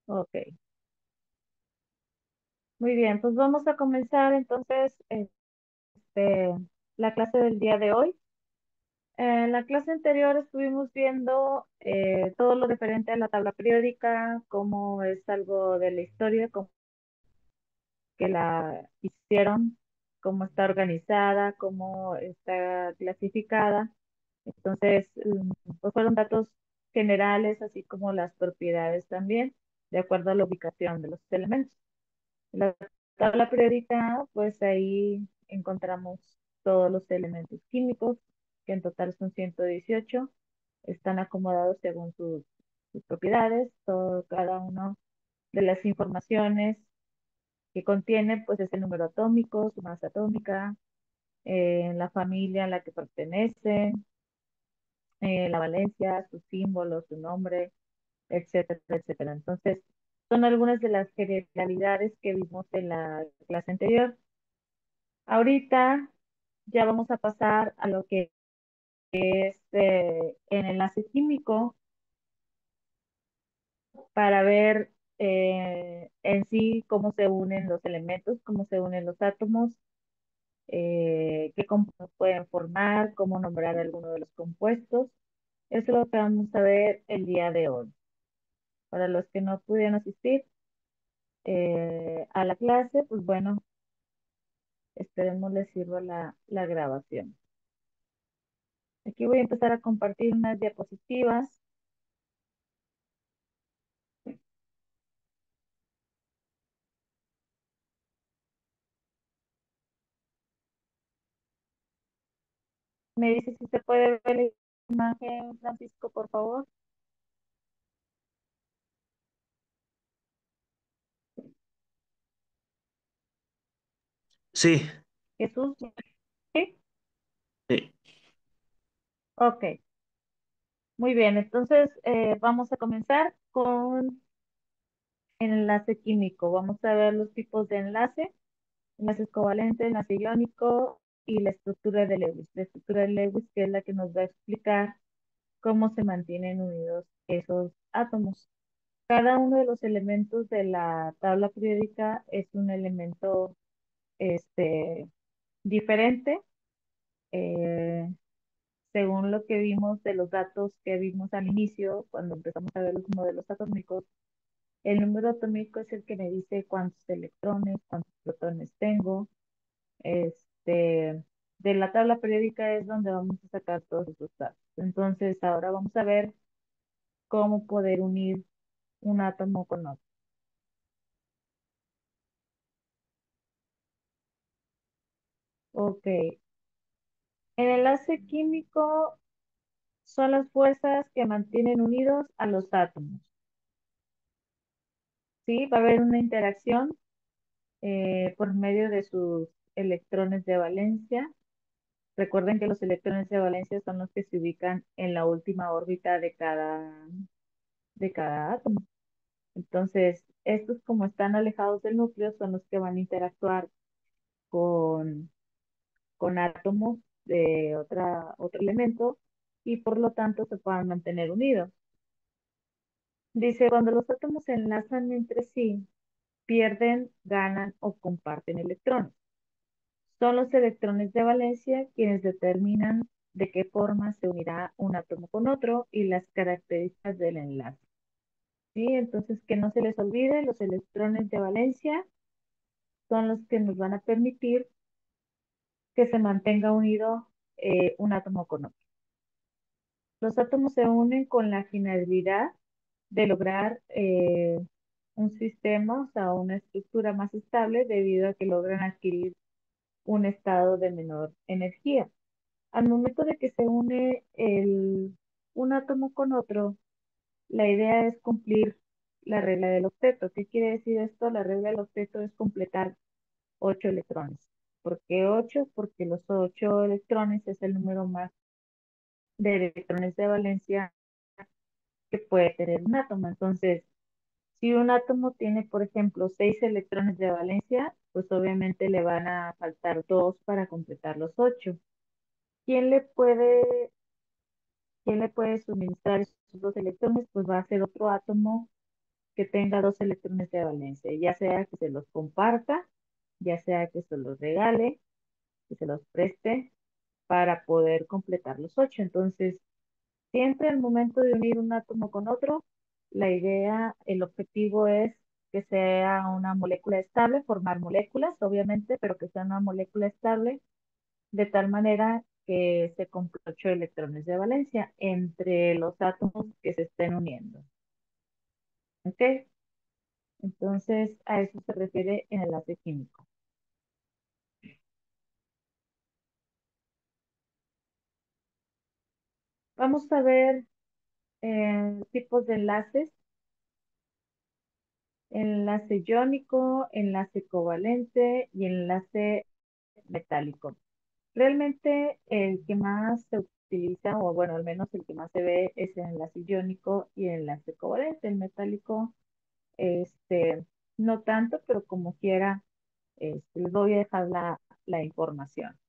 Ok, muy bien, pues vamos a comenzar entonces la clase del día de hoy. En la clase anterior estuvimos viendo todo lo referente a la tabla periódica, cómo es algo de la historia, cómo que la hicieron, cómo está organizada, cómo está clasificada. Entonces, pues fueron datos generales, así como las propiedades también, de acuerdo a la ubicación de los elementos. La tabla periódica, pues ahí encontramos todos los elementos químicos, que en total son 118. Están acomodados según sus propiedades, cada uno de las informaciones que contiene, pues es el número atómico, su masa atómica, la familia a la que pertenece, la valencia, su símbolo, su nombre, etcétera, etcétera. Entonces, son algunas de las generalidades que vimos en la clase anterior. Ahorita ya vamos a pasar a lo que es el enlace químico para ver en sí cómo se unen los elementos, cómo se unen los átomos, qué compuestos pueden formar, cómo nombrar alguno de los compuestos. Eso es lo que vamos a ver el día de hoy. Para los que no pudieron asistir a la clase, pues bueno, esperemos les sirva la grabación. Aquí voy a empezar a compartir unas diapositivas. Me dice si se puede ver la imagen, Francisco, por favor. Sí, Jesús, ¿sí? sí. Ok, muy bien. Entonces, vamos a comenzar con el enlace químico. Vamos a ver los tipos de enlaces covalentes, enlace iónico y la estructura de Lewis. La estructura de Lewis, que es la que nos va a explicar cómo se mantienen unidos esos átomos. Cada uno de los elementos de la tabla periódica es un elemento este, diferente, eh, según lo que vimos de los datos que vimos al inicio, cuando empezamos a ver los modelos atómicos. El número atómico es el que me dice cuántos electrones, cuántos protones tengo. Este, de la tabla periódica es donde vamos a sacar todos esos datos. Entonces, ahora vamos a ver cómo poder unir un átomo con otro. Ok. El enlace químico son las fuerzas que mantienen unidos a los átomos. ¿Sí? Va a haber una interacción por medio de sus electrones de valencia. Recuerden que los electrones de valencia son los que se ubican en la última órbita de cada átomo. Entonces, estos como están alejados del núcleo son los que van a interactuar con, con átomos de otro elemento y por lo tanto se puedan mantener unidos. Dice, cuando los átomos se enlazan entre sí, pierden, ganan o comparten electrones. Son los electrones de valencia quienes determinan de qué forma se unirá un átomo con otro y las características del enlace. ¿Sí? Entonces, que no se les olvide, los electrones de valencia son los que nos van a permitir que se mantenga unido un átomo con otro. Los átomos se unen con la finalidad de lograr un sistema, o sea, una estructura más estable debido a que logran adquirir un estado de menor energía. Al momento de que se une un átomo con otro, la idea es cumplir la regla del octeto. ¿Qué quiere decir esto? La regla del octeto es completar 8 electrones. ¿Por qué 8? Porque los 8 electrones es el número más de electrones de valencia que puede tener un átomo. Entonces, si un átomo tiene, por ejemplo, 6 electrones de valencia, pues obviamente le van a faltar 2 para completar los 8. ¿Quién le puede, quién le puede suministrar esos 2 electrones? Pues va a ser otro átomo que tenga dos electrones de valencia, ya sea que se los comparta, ya sea que se los regale, que se los preste para poder completar los ocho. Entonces, siempre al momento de unir un átomo con otro, la idea, el objetivo es que sea una molécula estable, formar moléculas, obviamente, pero que sea una molécula estable de tal manera que se cumplan ocho electrones de valencia entre los átomos que se estén uniendo. ¿Ok? Entonces, a eso se refiere el enlace químico. Vamos a ver tipos de enlaces: enlace iónico, enlace covalente y enlace metálico. Realmente el que más se utiliza, o bueno, al menos el que más se ve, es el enlace iónico y el enlace covalente. El metálico, este, no tanto, pero como quiera, les voy a dejar la información.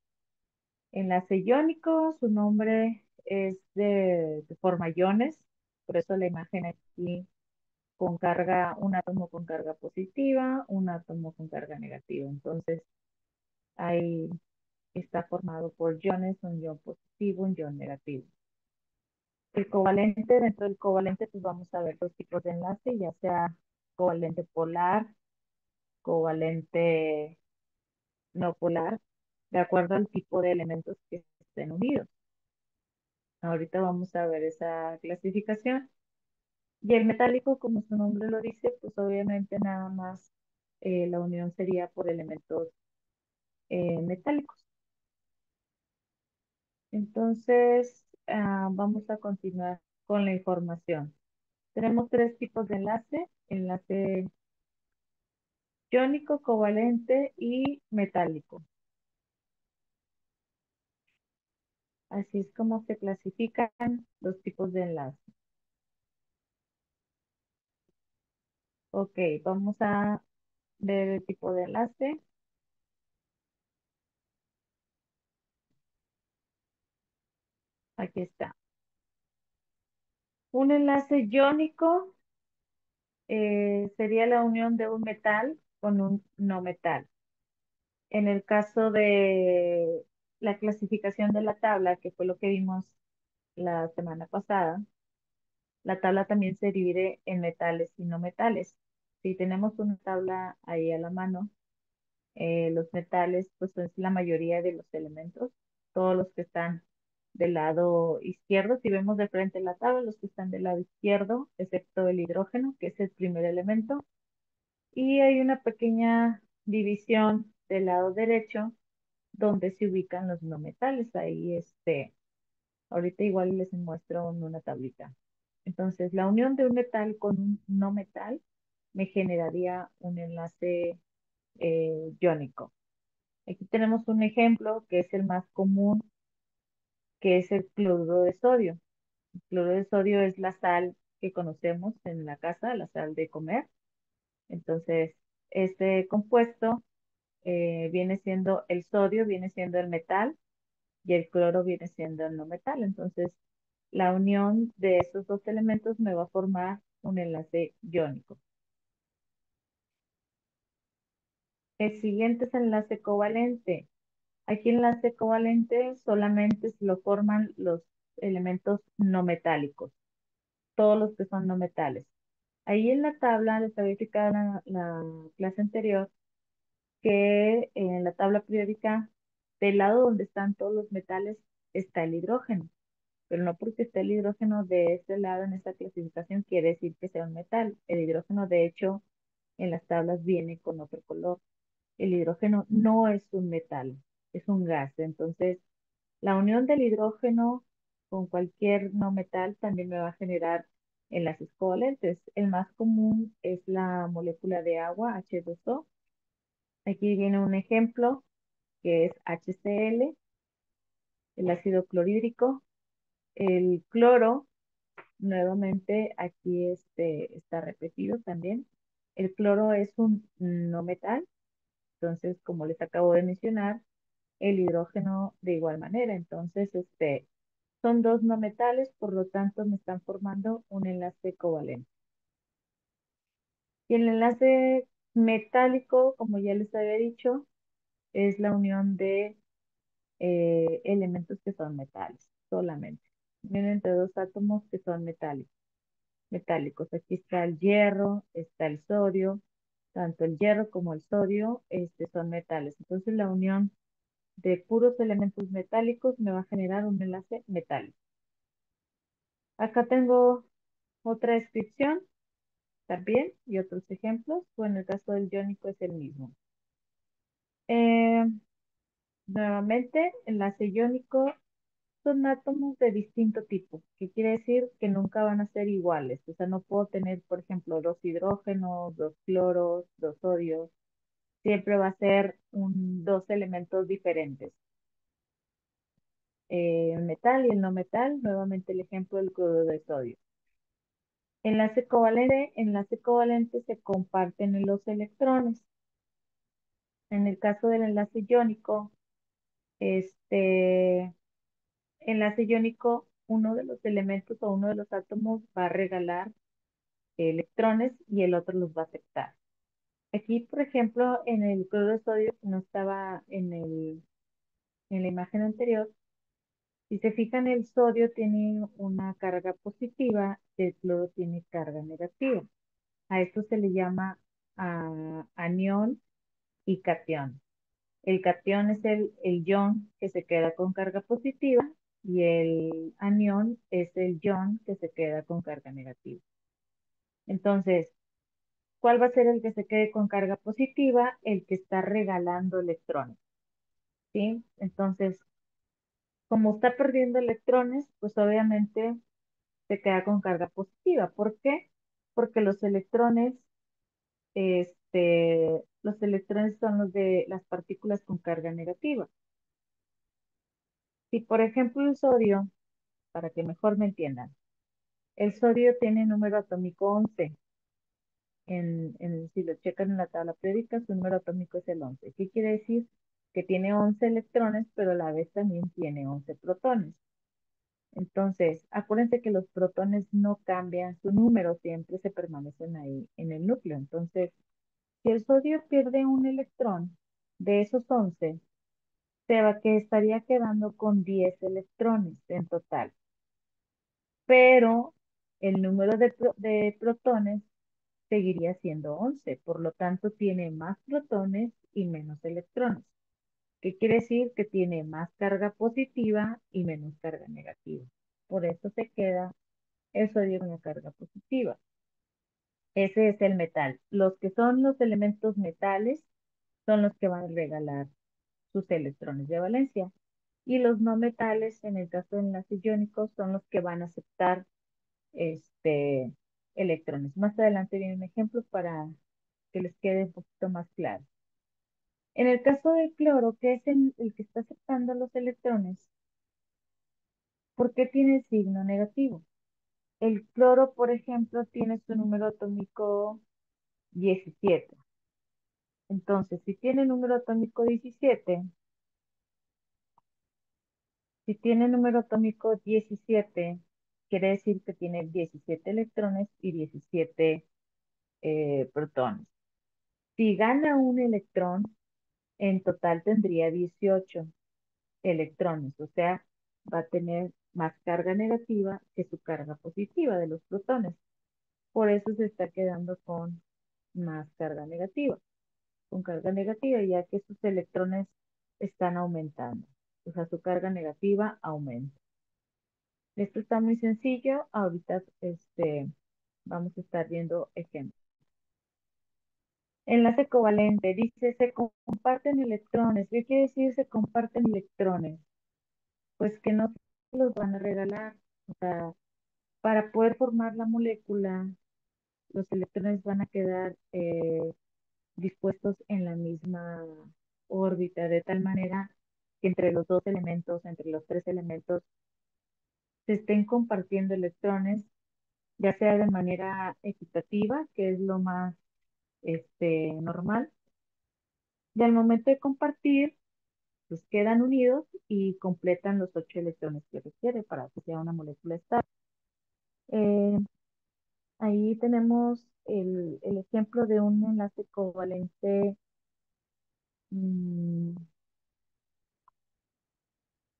Enlace iónico, su nombre es de forma iones, por eso la imagen aquí con carga, un átomo con carga positiva, un átomo con carga negativa. Entonces, ahí está formado por iones, un ion positivo, un ion negativo. El covalente, dentro del covalente, pues vamos a ver dos tipos de enlace, ya sea covalente polar, covalente no polar, de acuerdo al tipo de elementos que estén unidos. Ahorita vamos a ver esa clasificación. Y el metálico, como su nombre lo dice, pues obviamente nada más la unión sería por elementos metálicos. Entonces, vamos a continuar con la información. Tenemos tres tipos de enlace: enlace iónico, covalente y metálico. Así es como se clasifican los tipos de enlace. Ok, vamos a ver el tipo de enlace. Aquí está. Un enlace iónico sería la unión de un metal con un no metal. En el caso de la clasificación de la tabla, que fue lo que vimos la semana pasada, la tabla también se divide en metales y no metales. Si tenemos una tabla ahí a la mano, los metales, pues es la mayoría de los elementos, todos los que están del lado izquierdo. Si vemos de frente la tabla, los que están del lado izquierdo, excepto el hidrógeno, que es el primer elemento. Y hay una pequeña división del lado derecho donde se ubican los no metales. Ahí, ahorita igual les muestro en una tablita. Entonces, la unión de un metal con un no metal me generaría un enlace iónico. Aquí tenemos un ejemplo que es el más común, que es el cloruro de sodio. El cloruro de sodio es la sal que conocemos en la casa, la sal de comer. Entonces, este compuesto viene siendo el sodio, viene siendo el metal, y el cloro viene siendo el no metal. Entonces, la unión de esos dos elementos me va a formar un enlace iónico. El siguiente es el enlace covalente. Aquí el enlace covalente solamente se lo forman los elementos no metálicos, todos los que son no metales. Ahí en la tabla les había explicado en la clase anterior que en la tabla periódica, del lado donde están todos los metales, está el hidrógeno. Pero no porque esté el hidrógeno de este lado en esta clasificación quiere decir que sea un metal. El hidrógeno, de hecho, en las tablas viene con otro color. El hidrógeno no es un metal, es un gas. Entonces, la unión del hidrógeno con cualquier no metal también me va a generar enlaces covalentes. El más común es la molécula de agua, H2O. Aquí viene un ejemplo que es HCl, el ácido clorhídrico. El cloro, nuevamente aquí está repetido también. El cloro es un no metal, entonces, como les acabo de mencionar, el hidrógeno de igual manera. Entonces, son dos no metales, por lo tanto, me están formando un enlace covalente. Y el enlace metálico, como ya les había dicho, es la unión de elementos que son metales, solamente. Unión entre dos átomos que son metálicos. Aquí está el hierro, está el sodio, tanto el hierro como el sodio, son metales. Entonces la unión de puros elementos metálicos me va a generar un enlace metálico. Acá tengo otra descripción también y otros ejemplos. Bueno, el caso del iónico es el mismo. Eh, Nuevamente, enlace iónico son átomos de distinto tipo, que quiere decir que nunca van a ser iguales. O sea, no puedo tener, por ejemplo, dos hidrógenos, dos cloros, dos sodios. Siempre va a ser dos elementos diferentes. El metal y el no metal, nuevamente el ejemplo del cloruro de sodio. Enlace covalente se comparten en los electrones. En el caso del enlace iónico, este enlace iónico, uno de los elementos o uno de los átomos va a regalar electrones y el otro los va a aceptar. Aquí, por ejemplo, en el cloruro de sodio, que no estaba en la imagen anterior, si se fijan, el sodio tiene una carga positiva, el cloro tiene carga negativa. A esto se le llama anión y catión. El catión es el ion que se queda con carga positiva y el anión es el ion que se queda con carga negativa. Entonces, ¿cuál va a ser el que se quede con carga positiva? El que está regalando electrones, ¿sí? Entonces, como está perdiendo electrones, pues obviamente se queda con carga positiva. ¿Por qué? Porque los electrones son los de las partículas con carga negativa. Si, por ejemplo, el sodio, para que mejor me entiendan, el sodio tiene número atómico 11. Si lo checan en la tabla periódica, su número atómico es el 11. ¿Qué quiere decir? Que tiene 11 electrones, pero a la vez también tiene 11 protones. Entonces, acuérdense que los protones no cambian su número, siempre se permanecen ahí en el núcleo. Entonces, si el sodio pierde un electrón de esos 11, que estaría quedando con 10 electrones en total. Pero el número de protones seguiría siendo 11, por lo tanto tiene más protones y menos electrones. ¿Qué quiere decir? Que tiene más carga positiva y menos carga negativa. Por eso se queda el sodio con una carga positiva. Ese es el metal. Los que son los elementos metales son los que van a regalar sus electrones de valencia. Y los no metales, en el caso de enlaces iónicos, son los que van a aceptar este, electrones. Más adelante viene un ejemplo para que les quede un poquito más claro. En el caso del cloro, que es el que está aceptando los electrones, ¿por qué tiene el signo negativo? El cloro, por ejemplo, tiene su número atómico 17. Entonces, si tiene número atómico 17, si tiene número atómico 17, quiere decir que tiene 17 electrones y 17 protones. Si gana un electrón, en total tendría 18 electrones, o sea, va a tener más carga negativa que su carga positiva de los protones. Por eso se está quedando con más carga negativa, ya que sus electrones están aumentando, o sea, su carga negativa aumenta. Esto está muy sencillo, ahorita vamos a estar viendo ejemplos. Enlace covalente, dice, se comparten electrones. ¿Qué quiere decir se comparten electrones? Pues que no los van a regalar. O sea, para poder formar la molécula, los electrones van a quedar dispuestos en la misma órbita, de tal manera que entre los dos elementos, entre los tres elementos, se estén compartiendo electrones, ya sea de manera equitativa, que es lo más normal, y al momento de compartir, pues quedan unidos y completan los 8 electrones que requiere para que sea una molécula estable. Eh, Ahí tenemos el ejemplo de un enlace covalente, mm,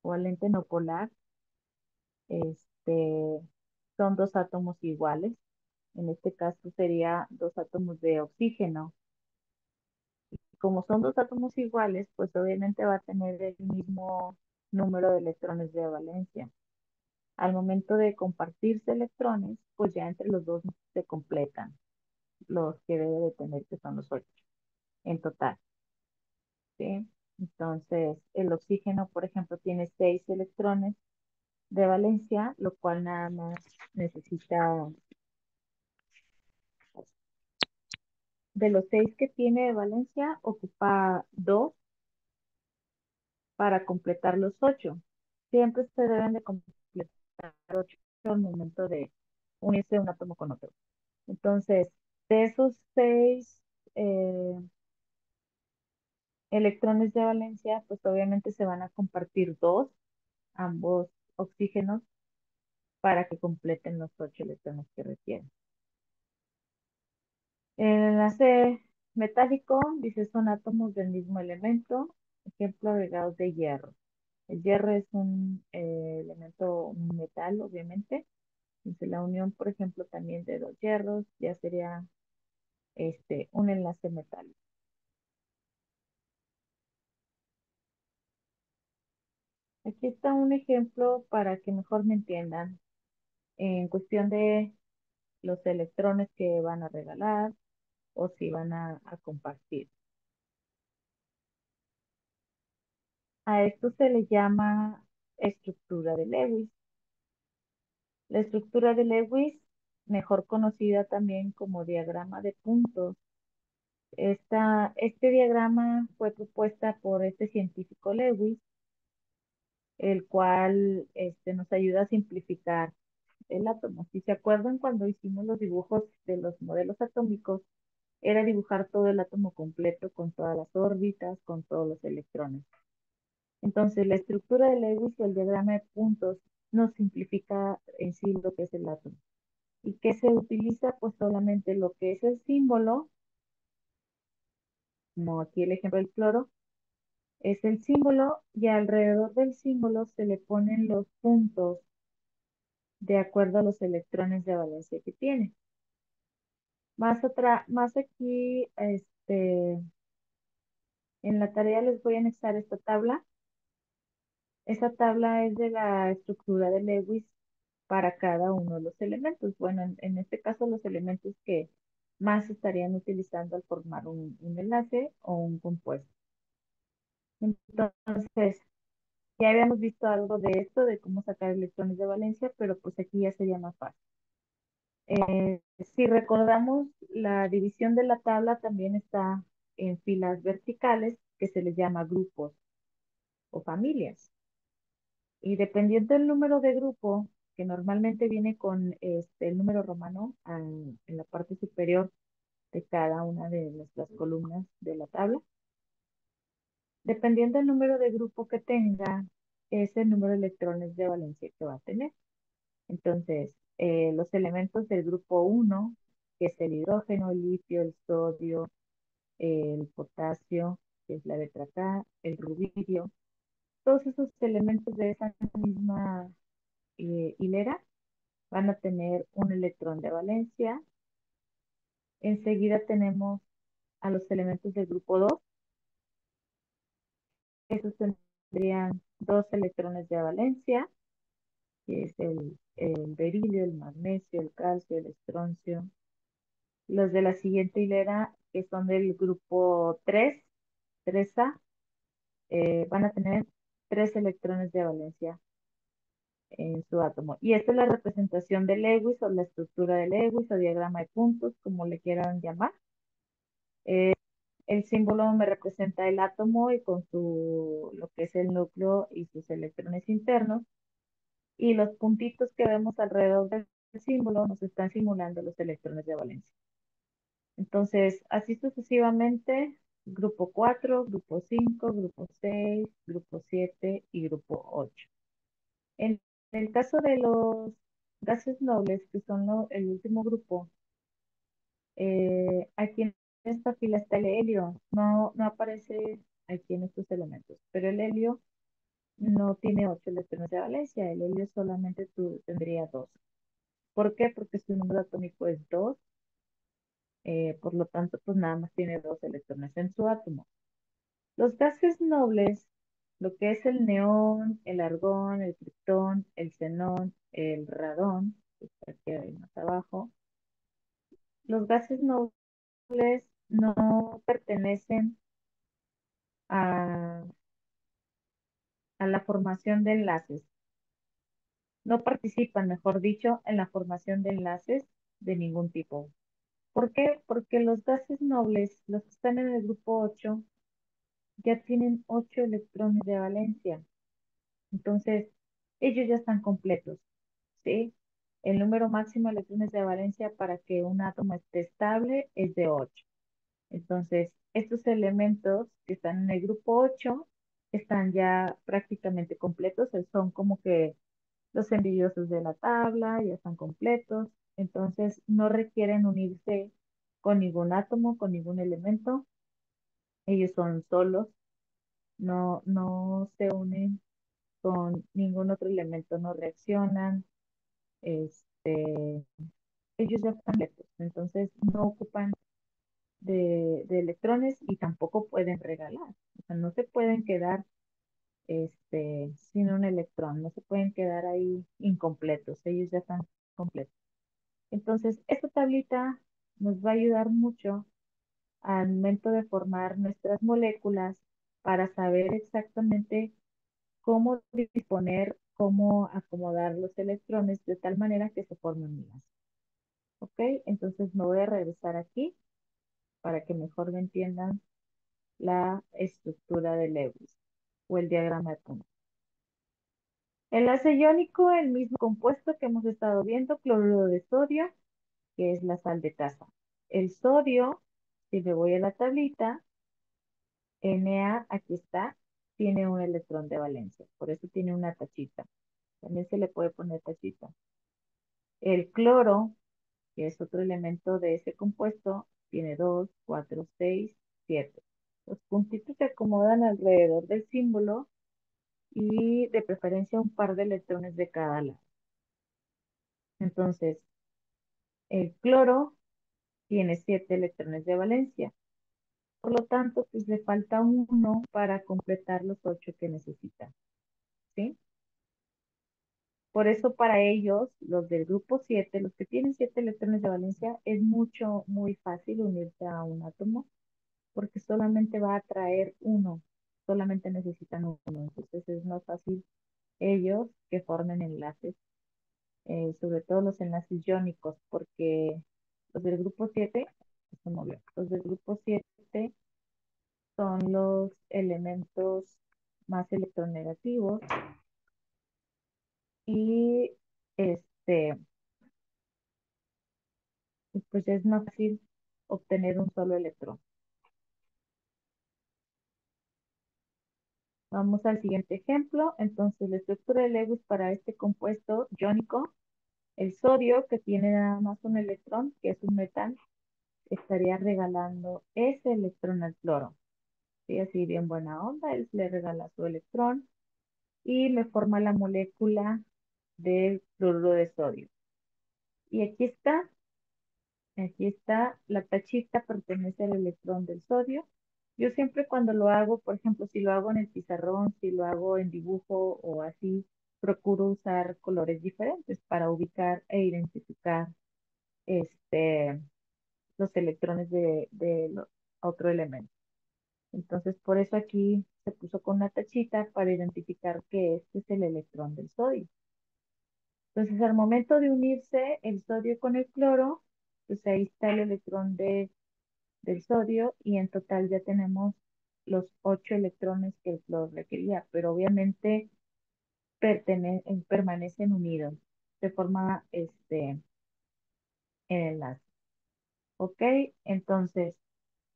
covalente no polar. Este, son dos átomos iguales. En este caso sería dos átomos de oxígeno. Como son dos átomos iguales, pues obviamente va a tener el mismo número de electrones de valencia. Al momento de compartirse electrones, pues ya entre los dos se completan los que debe de tener, que son los 8 en total, ¿sí? Entonces, el oxígeno, por ejemplo, tiene 6 electrones de valencia, lo cual nada más necesita, de los 6 que tiene de valencia, ocupa 2 para completar los 8. Siempre se deben de completar 8 al momento de unirse un átomo con otro. Entonces, de esos 6 eh, electrones de valencia, pues obviamente se van a compartir 2, ambos oxígenos, para que completen los 8 electrones que requieren. El enlace metálico, dice, son átomos del mismo elemento, ejemplo agregados de hierro. El hierro es un elemento, un metal, obviamente. Entonces, la unión, por ejemplo, también de dos hierros ya sería un enlace metálico. Aquí está un ejemplo para que mejor me entiendan en cuestión de los electrones que van a regalar o si van a compartir. A esto se le llama estructura de Lewis. La estructura de Lewis, mejor conocida también como diagrama de puntos. Este diagrama fue propuesta por este científico Lewis, el cual nos ayuda a simplificar el átomo. Si se acuerdan, cuando hicimos los dibujos de los modelos atómicos, era dibujar todo el átomo completo con todas las órbitas, con todos los electrones. Entonces, la estructura de Lewis y el diagrama de puntos nos simplifica en sí lo que es el átomo. ¿Y qué se utiliza? Pues solamente lo que es el símbolo, como aquí el ejemplo del cloro, es el símbolo y alrededor del símbolo se le ponen los puntos de acuerdo a los electrones de valencia que tiene. Más aquí, en la tarea les voy a anexar esta tabla. Esta tabla es de la estructura de Lewis para cada uno de los elementos. Bueno, en este caso los elementos que más estarían utilizando al formar un enlace o un compuesto. Entonces, ya habíamos visto algo de esto, de cómo sacar electrones de valencia, pero pues aquí ya sería más fácil. Si recordamos, la división de la tabla también está en filas verticales, que se les llama grupos o familias. Y dependiendo del número de grupo, que normalmente viene con el número romano en la parte superior de cada una de nuestras columnas de la tabla, dependiendo del número de grupo que tenga, es el número de electrones de valencia que va a tener. Entonces, los elementos del grupo 1, que es el hidrógeno, el litio, el sodio, el potasio, que es la letra K, el rubidio, todos esos elementos de esa misma hilera van a tener un electrón de valencia. Enseguida tenemos a los elementos del grupo 2, esos tendrían dos electrones de valencia, que es el berilio, el magnesio, el calcio, el estroncio. Los de la siguiente hilera, que son del grupo 3, 3A, van a tener tres electrones de valencia en su átomo. Y esta es la representación de Lewis o la estructura de Lewis o diagrama de puntos, como le quieran llamar. El símbolo me representa el átomo y con lo que es el núcleo y sus electrones internos. Y los puntitos que vemos alrededor del símbolo nos están simulando los electrones de valencia. Entonces, así sucesivamente, grupo 4, grupo 5, grupo 6, grupo 7 y grupo 8. En el caso gases nobles, que son el último grupo, aquí en esta fila está el helio. No aparece aquí en estos elementos, pero el helio no tiene 8 electrones de valencia. El helio solamente tendría 2. ¿Por qué? Porque su número atómico es 2, por lo tanto, pues nada más tiene 2 electrones en su átomo. Los gases nobles, lo que es el neón, el argón, el criptón, el xenón, el radón, que está aquí ahí más abajo, los gases nobles no pertenecen a, a la formación de enlaces, no participan, mejor dicho, en la formación de enlaces de ningún tipo. ¿Por qué? Porque los gases nobles, los que están en el grupo 8, ya tienen 8 electrones de valencia. Entonces, ellos ya están completos, ¿sí? El número máximo de electrones de valencia para que un átomo esté estable es de 8. Entonces, estos elementos que están en el grupo 8 están ya prácticamente completos, son como que los envidiosos de la tabla, ya están completos, entonces no requieren unirse con ningún átomo, con ningún elemento, ellos son solos, no se unen con ningún otro elemento, no reaccionan, este, ellos ya están completos, entonces no ocupan de electrones y tampoco pueden regalar, o sea, no se pueden quedar sin un electrón, no se pueden quedar ahí incompletos, ellos ya están completos. Entonces, esta tablita nos va a ayudar mucho al momento de formar nuestras moléculas para saber exactamente cómo disponer, cómo acomodar los electrones de tal manera que se formen unidades. ¿Ok? Entonces me voy a regresar aquí para que mejor me entiendan la estructura de Lewis o el diagrama de puntos. Enlace iónico, el mismo compuesto que hemos estado viendo, cloruro de sodio, que es la sal de casa. El sodio, si me voy a la tablita, Na, aquí está, tiene un electrón de valencia, por eso tiene una tachita. También se le puede poner tachita. El cloro, que es otro elemento de ese compuesto, tiene 2, 4, 6, 7. Los puntitos se acomodan alrededor del símbolo y de preferencia un par de electrones de cada lado. Entonces, el cloro tiene 7 electrones de valencia. Por lo tanto, pues le falta uno para completar los 8 que necesita. ¿Sí? Por eso para ellos, los del grupo 7, los que tienen 7 electrones de valencia, es muy fácil unirse a un átomo porque solamente va a traer uno, solamente necesitan uno. Entonces es más fácil ellos que formen enlaces, sobre todo los enlaces iónicos, porque los del grupo 7, se movió, los del grupo 7 son los elementos más electronegativos y este, pues es más fácil obtener un solo electrón. Vamos al siguiente ejemplo. Entonces, la estructura de Lewis para este compuesto iónico, el sodio, que tiene nada más un electrón, que es un metal, estaría regalando ese electrón al cloro. ¿Sí? Así bien buena onda, él le regala su electrón y me forma la molécula del cloruro de sodio. Y aquí está, la tachita pertenece al electrón del sodio. Yo siempre cuando lo hago, por ejemplo, si lo hago en el pizarrón, si lo hago en dibujo o así, procuro usar colores diferentes para ubicar e identificar este, los electrones de otro elemento. Entonces, por eso aquí se puso con una tachita para identificar que este es el electrón del sodio. Entonces, al momento de unirse el sodio con el cloro, pues ahí está el electrón del sodio y en total ya tenemos los 8 electrones que el cloro requería, pero obviamente permanecen unidos, de forma el enlace. ¿Ok? Entonces,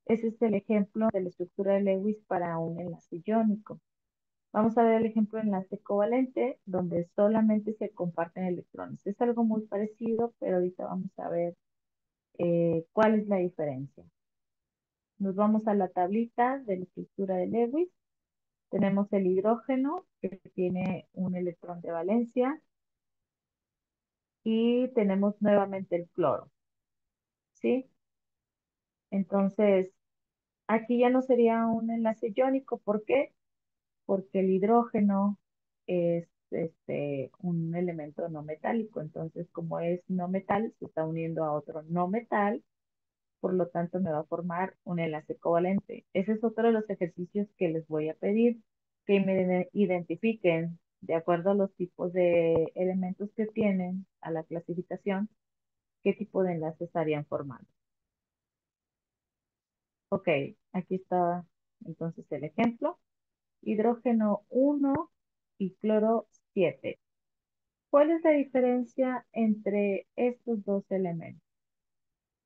ese es el ejemplo de la estructura de Lewis para un enlace iónico. Vamos a ver el ejemplo de enlace covalente, donde solamente se comparten electrones. Es algo muy parecido, pero ahorita vamos a ver cuál es la diferencia. Nos vamos a la tablita de la estructura de Lewis. Tenemos el hidrógeno, que tiene un electrón de valencia, y tenemos nuevamente el cloro, ¿sí? Entonces, aquí ya no sería un enlace iónico. ¿Por qué? Porque el hidrógeno es un elemento no metálico. Entonces, como es no metal, se está uniendo a otro no metal, por lo tanto me va a formar un enlace covalente. Ese es otro de los ejercicios que les voy a pedir, que me identifiquen de acuerdo a los tipos de elementos que tienen a la clasificación, qué tipo de enlace estarían formando. Ok, aquí está entonces el ejemplo. Hidrógeno 1 y cloro 7. ¿Cuál es la diferencia entre estos dos elementos?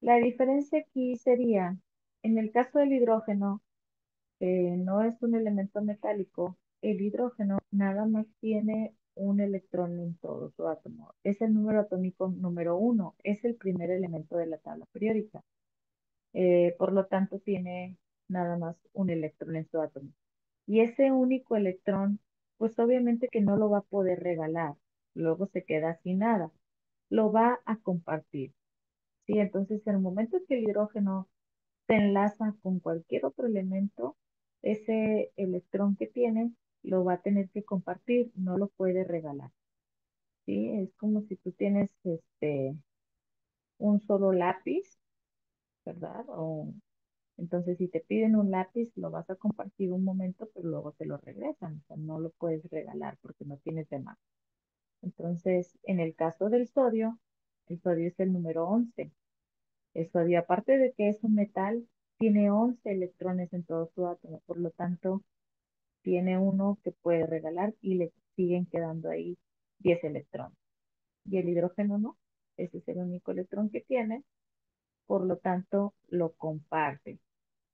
La diferencia aquí sería, en el caso del hidrógeno, no es un elemento metálico. El hidrógeno nada más tiene un electrón en todo su átomo. Es el número atómico número 1, es el primer elemento de la tabla periódica. Por lo tanto, tiene nada más un electrón en su átomo. Y ese único electrón, pues obviamente que no lo va a poder regalar, luego se queda sin nada, lo va a compartir. ¿Sí? Entonces, en el momento que el hidrógeno se enlaza con cualquier otro elemento, ese electrón que tiene lo va a tener que compartir, no lo puede regalar. ¿Sí? Es como si tú tienes un solo lápiz, ¿verdad? Entonces, si te piden un lápiz, lo vas a compartir un momento, pero luego te lo regresan. O sea, no lo puedes regalar porque no tienes de más. Entonces, en el caso del sodio, el sodio es el número 11. El sodio, aparte de que es un metal, tiene 11 electrones en todo su átomo. Por lo tanto, tiene uno que puede regalar y le siguen quedando ahí 10 electrones. Y el hidrógeno no. Ese es el único electrón que tiene. Por lo tanto, lo comparte.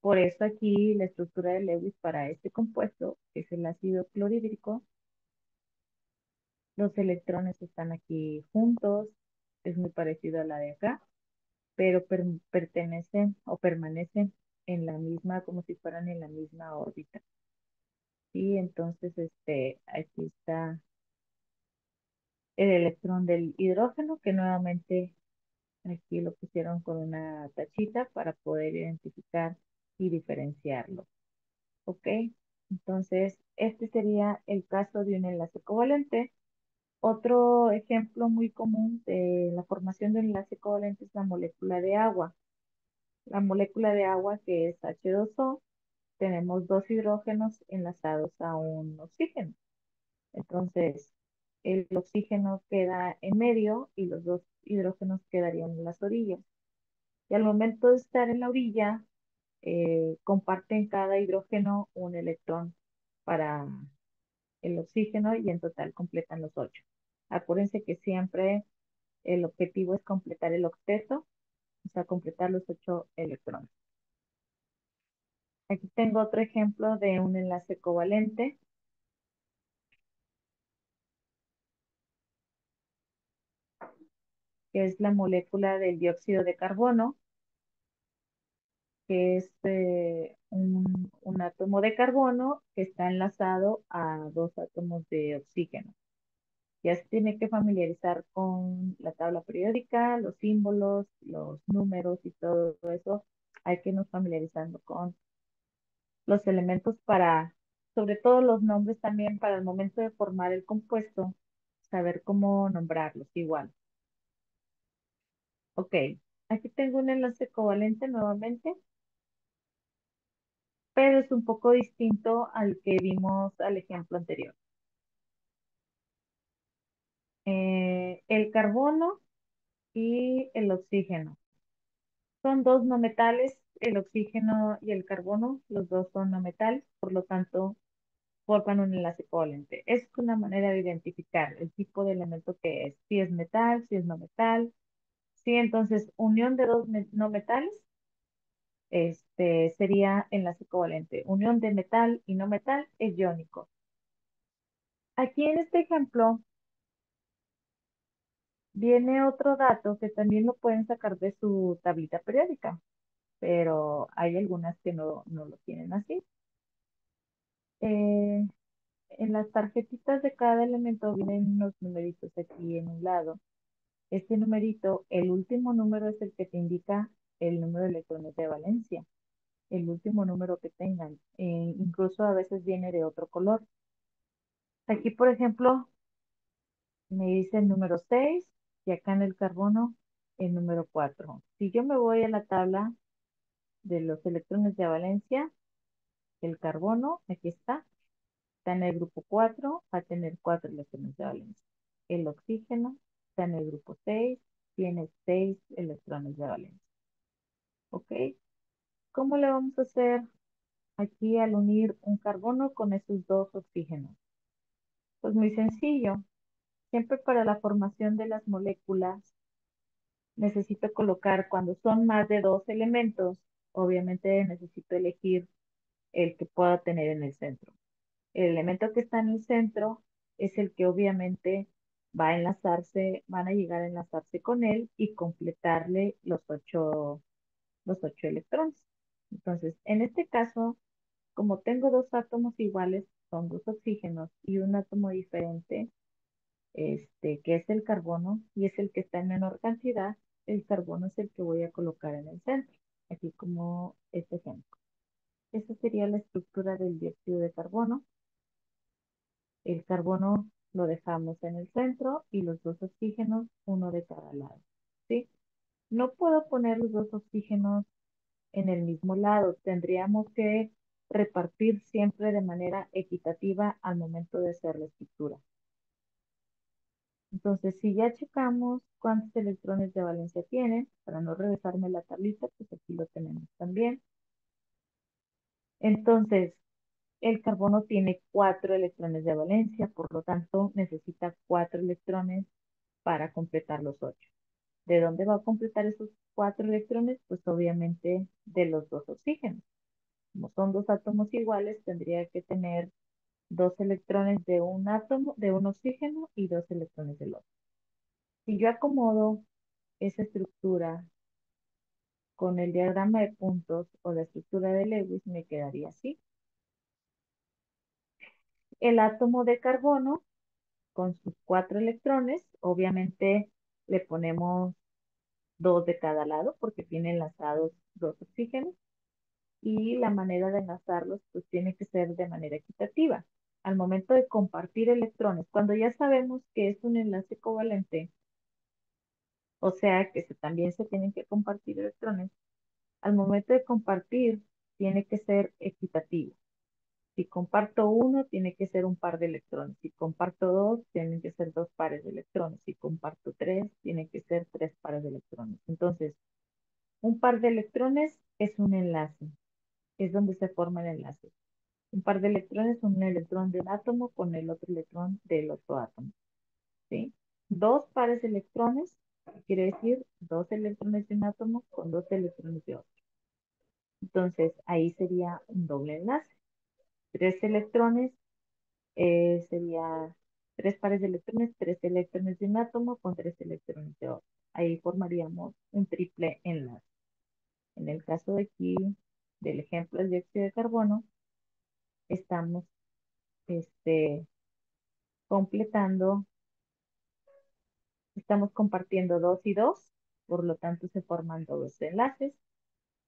Por eso aquí la estructura de Lewis para este compuesto, que es el ácido clorhídrico, los electrones están aquí juntos, es muy parecido a la de acá, pero pertenecen o permanecen en la misma, como si fueran en la misma órbita. Y entonces aquí está el electrón del hidrógeno, que nuevamente aquí lo pusieron con una tachita para poder identificar y diferenciarlo. ¿Ok? Entonces, este sería el caso de un enlace covalente. Otro ejemplo muy común de la formación de un enlace covalente es la molécula de agua. La molécula de agua, que es H2O, tenemos dos hidrógenos enlazados a un oxígeno. Entonces, el oxígeno queda en medio y los dos hidrógenos quedarían en las orillas. Y al momento de estar en la orilla, comparten cada hidrógeno un electrón para el oxígeno y en total completan los 8. Acuérdense que siempre el objetivo es completar el octeto, o sea, completar los 8 electrones. Aquí tengo otro ejemplo de un enlace covalente, que es la molécula del dióxido de carbono, que es un átomo de carbono que está enlazado a dos átomos de oxígeno. Ya se tiene que familiarizar con la tabla periódica, los símbolos, los números y todo eso. Hay que irnos familiarizando con los elementos para, sobre todo los nombres también para el momento de formar el compuesto, saber cómo nombrarlos igual. Ok, aquí tengo un enlace covalente nuevamente, pero es un poco distinto al que vimos al ejemplo anterior. El carbono y el oxígeno. Son dos no metales, el oxígeno y el carbono, los dos son no metales, por lo tanto forman un enlace covalente. Es una manera de identificar el tipo de elemento que es, si es metal, si es no metal. Sí, entonces unión de dos no metales sería enlace covalente. Unión de metal y no metal es iónico. Aquí en este ejemplo viene otro dato que también lo pueden sacar de su tablita periódica, pero hay algunas que no lo tienen así. Eh, en las tarjetitas de cada elemento vienen unos numeritos aquí en un lado. Este numerito, el último número es el que te indica el número de electrones de valencia, el último número que tengan. Incluso a veces viene de otro color. Aquí, por ejemplo, me dice el número 6 y acá en el carbono el número 4. Si yo me voy a la tabla de los electrones de valencia, el carbono, aquí está en el grupo 4, va a tener 4 electrones de valencia. El oxígeno está en el grupo 6, tiene 6 electrones de valencia. ¿Ok? ¿Cómo le vamos a hacer aquí al unir un carbono con esos dos oxígenos? Pues muy sencillo. Siempre para la formación de las moléculas necesito colocar, cuando son más de dos elementos, obviamente necesito elegir el que pueda tener en el centro. El elemento que está en el centro es el que obviamente va a enlazarse, van a llegar a enlazarse con él y completarle los ocho electrones. Entonces, en este caso, como tengo dos átomos iguales, son dos oxígenos y un átomo diferente, que es el carbono y es el que está en menor cantidad, el carbono es el que voy a colocar en el centro, aquí como este ejemplo. Esa sería la estructura del dióxido de carbono. El carbono lo dejamos en el centro y los dos oxígenos, uno de cada lado. ¿Sí? No puedo poner los dos oxígenos en el mismo lado. Tendríamos que repartir siempre de manera equitativa al momento de hacer la estructura. Entonces, si ya checamos cuántos electrones de valencia tienen, para no regresarme la tablita, pues aquí lo tenemos también. Entonces, el carbono tiene 4 electrones de valencia, por lo tanto, necesita 4 electrones para completar los 8. ¿De dónde va a completar esos 4 electrones? Pues obviamente de los dos oxígenos. Como son dos átomos iguales, tendría que tener dos electrones de un átomo, de un oxígeno y dos electrones del otro. Si yo acomodo esa estructura con el diagrama de puntos o la estructura de Lewis, me quedaría así. El átomo de carbono con sus 4 electrones, obviamente le ponemos dos de cada lado porque tiene enlazados dos oxígenos y la manera de enlazarlos pues tiene que ser de manera equitativa. Al momento de compartir electrones, cuando ya sabemos que es un enlace covalente, o sea que también se tienen que compartir electrones, al momento de compartir tiene que ser equitativo. Si comparto uno, tiene que ser un par de electrones. Si comparto dos, tienen que ser dos pares de electrones. Si comparto tres, tiene que ser tres pares de electrones. Entonces, un par de electrones es un enlace, es donde se forma el enlace. Un par de electrones son un electrón de un átomo con el otro electrón del otro átomo. ¿Sí? Dos pares de electrones quiere decir dos electrones de un átomo con dos electrones de otro. Entonces, ahí sería un doble enlace. Tres electrones sería tres pares de electrones, tres electrones de un átomo con tres electrones de otro. Ahí formaríamos un triple enlace. En el caso de aquí, del ejemplo del dióxido de carbono, estamos este, completando, estamos compartiendo dos y dos, por lo tanto se forman dos enlaces.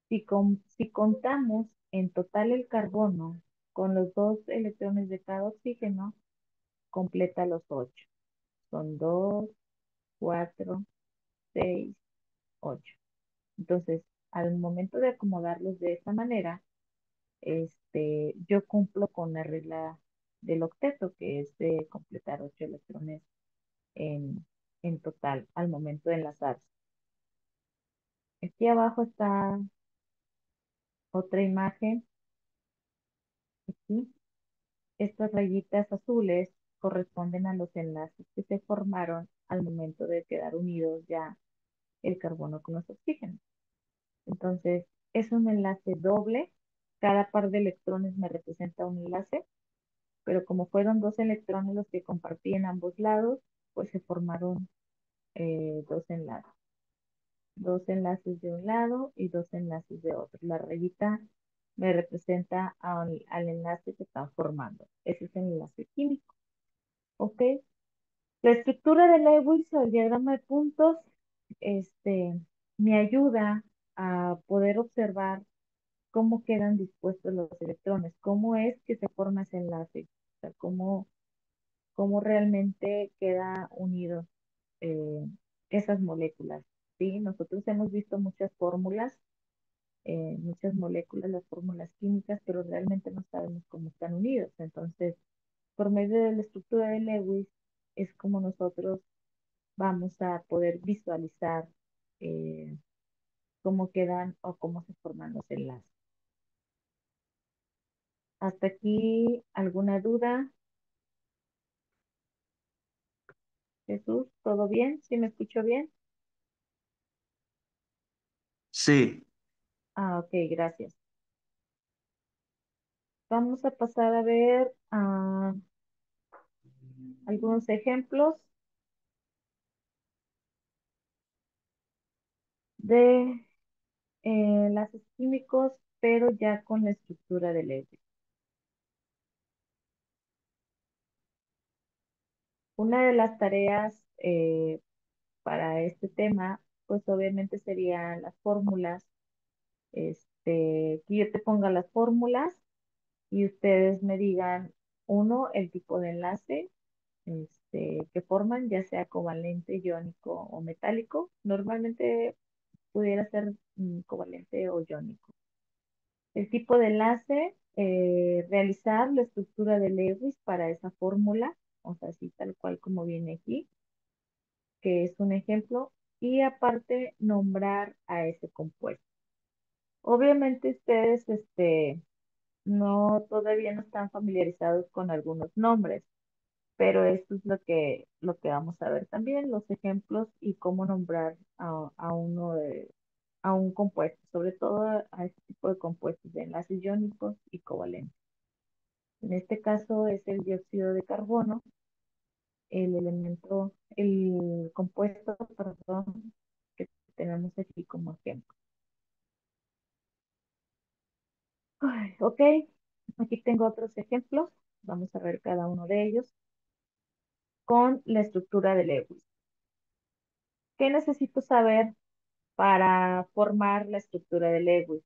Si contamos en total el carbono con los dos electrones de cada oxígeno, completa los 8. Son 2, 4, 6, 8. Entonces, al momento de acomodarlos de esta manera, yo cumplo con la regla del octeto, que es de completar 8 electrones en, en total al momento de enlazarse. Aquí abajo está otra imagen. Aquí, estas rayitas azules corresponden a los enlaces que se formaron al momento de quedar unidos ya el carbono con los oxígenos. Entonces, es un enlace doble. Cada par de electrones me representa un enlace, pero como fueron dos electrones los que compartían ambos lados, pues se formaron dos enlaces. Dos enlaces de un lado y dos enlaces de otro. La rayita me representa al enlace que están formando. Ese es el enlace químico. ¿Ok? La estructura de Lewis o el diagrama de puntos, este, me ayuda a poder observar cómo quedan dispuestos los electrones, cómo es que se forma ese enlace, o sea, cómo realmente queda unido eh, esas moléculas. ¿Sí? Nosotros hemos visto muchas fórmulas, muchas moléculas, las fórmulas químicas, pero realmente no sabemos cómo están unidos. Entonces, por medio de la estructura de Lewis, es como nosotros vamos a poder visualizar eh, cómo quedan o cómo se forman los enlaces. Hasta aquí, ¿alguna duda? Jesús, ¿todo bien? ¿Sí me escucho bien? Sí, Ah, ok, gracias. Vamos a pasar a ver algunos ejemplos de enlaces químicos, pero ya con la estructura de Lewis. Una de las tareas para este tema, pues obviamente serían las fórmulas, que yo te ponga las fórmulas y ustedes me digan, uno, el tipo de enlace que forman, ya sea covalente, iónico o metálico. Normalmente pudiera ser covalente o iónico. El tipo de enlace, realizar la estructura de Lewis para esa fórmula, o sea, así tal cual como viene aquí, que es un ejemplo, y aparte nombrar a ese compuesto. Obviamente ustedes, no, todavía no están familiarizados con algunos nombres, pero esto es lo que vamos a ver también, los ejemplos y cómo nombrar a un compuesto, sobre todo a este tipo de compuestos de enlaces iónicos y covalentes. En este caso es el dióxido de carbono, el compuesto, perdón, que tenemos aquí como ejemplo. Ay, ok, aquí tengo otros ejemplos. Vamos a ver cada uno de ellos con la estructura de Lewis. ¿Qué necesito saber para formar la estructura de Lewis?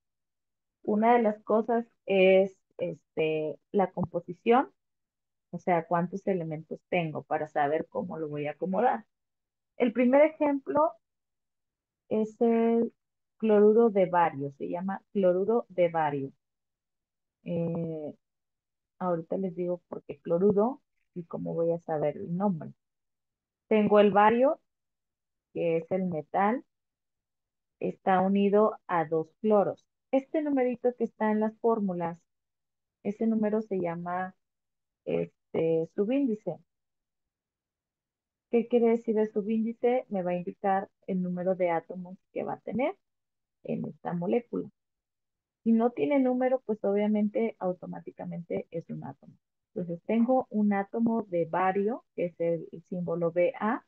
Una de las cosas es la composición, o sea, cuántos elementos tengo para saber cómo lo voy a acomodar. El primer ejemplo es el cloruro de bario, se llama cloruro de bario. Eh, Ahorita les digo por qué cloruro y cómo voy a saber el nombre. Tengo el bario, que es el metal, está unido a dos cloros. Este numerito que está en las fórmulas, ese número se llama subíndice. ¿Qué quiere decir el subíndice? Me va a indicar el número de átomos que va a tener en esta molécula. Si no tiene número, pues obviamente automáticamente es un átomo. Entonces tengo un átomo de bario, que es el símbolo Ba,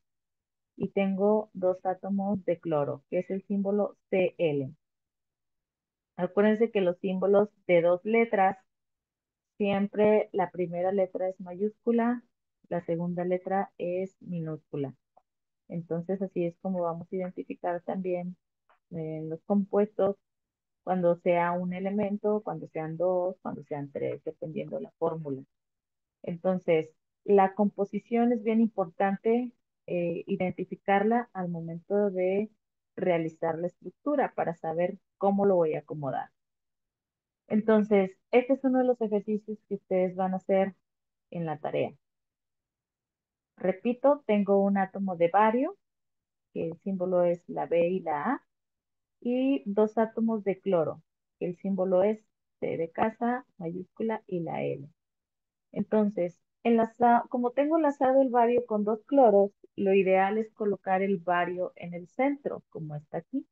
y tengo dos átomos de cloro, que es el símbolo Cl. Acuérdense que los símbolos de dos letras, siempre la primera letra es mayúscula, la segunda letra es minúscula. Entonces así es como vamos a identificar también los compuestos cuando sea un elemento, cuando sean dos, cuando sean tres, dependiendo de la fórmula. Entonces, la composición es bien importante identificarla al momento de realizar la estructura para saber cómo lo voy a acomodar. Entonces, este es uno de los ejercicios que ustedes van a hacer en la tarea. Repito, tengo un átomo de bario, que el símbolo es la B y la A, y dos átomos de cloro, que el símbolo es C de casa, mayúscula y la L. Entonces, como tengo enlazado el bario con dos cloros, lo ideal es colocar el bario en el centro, como está aquí.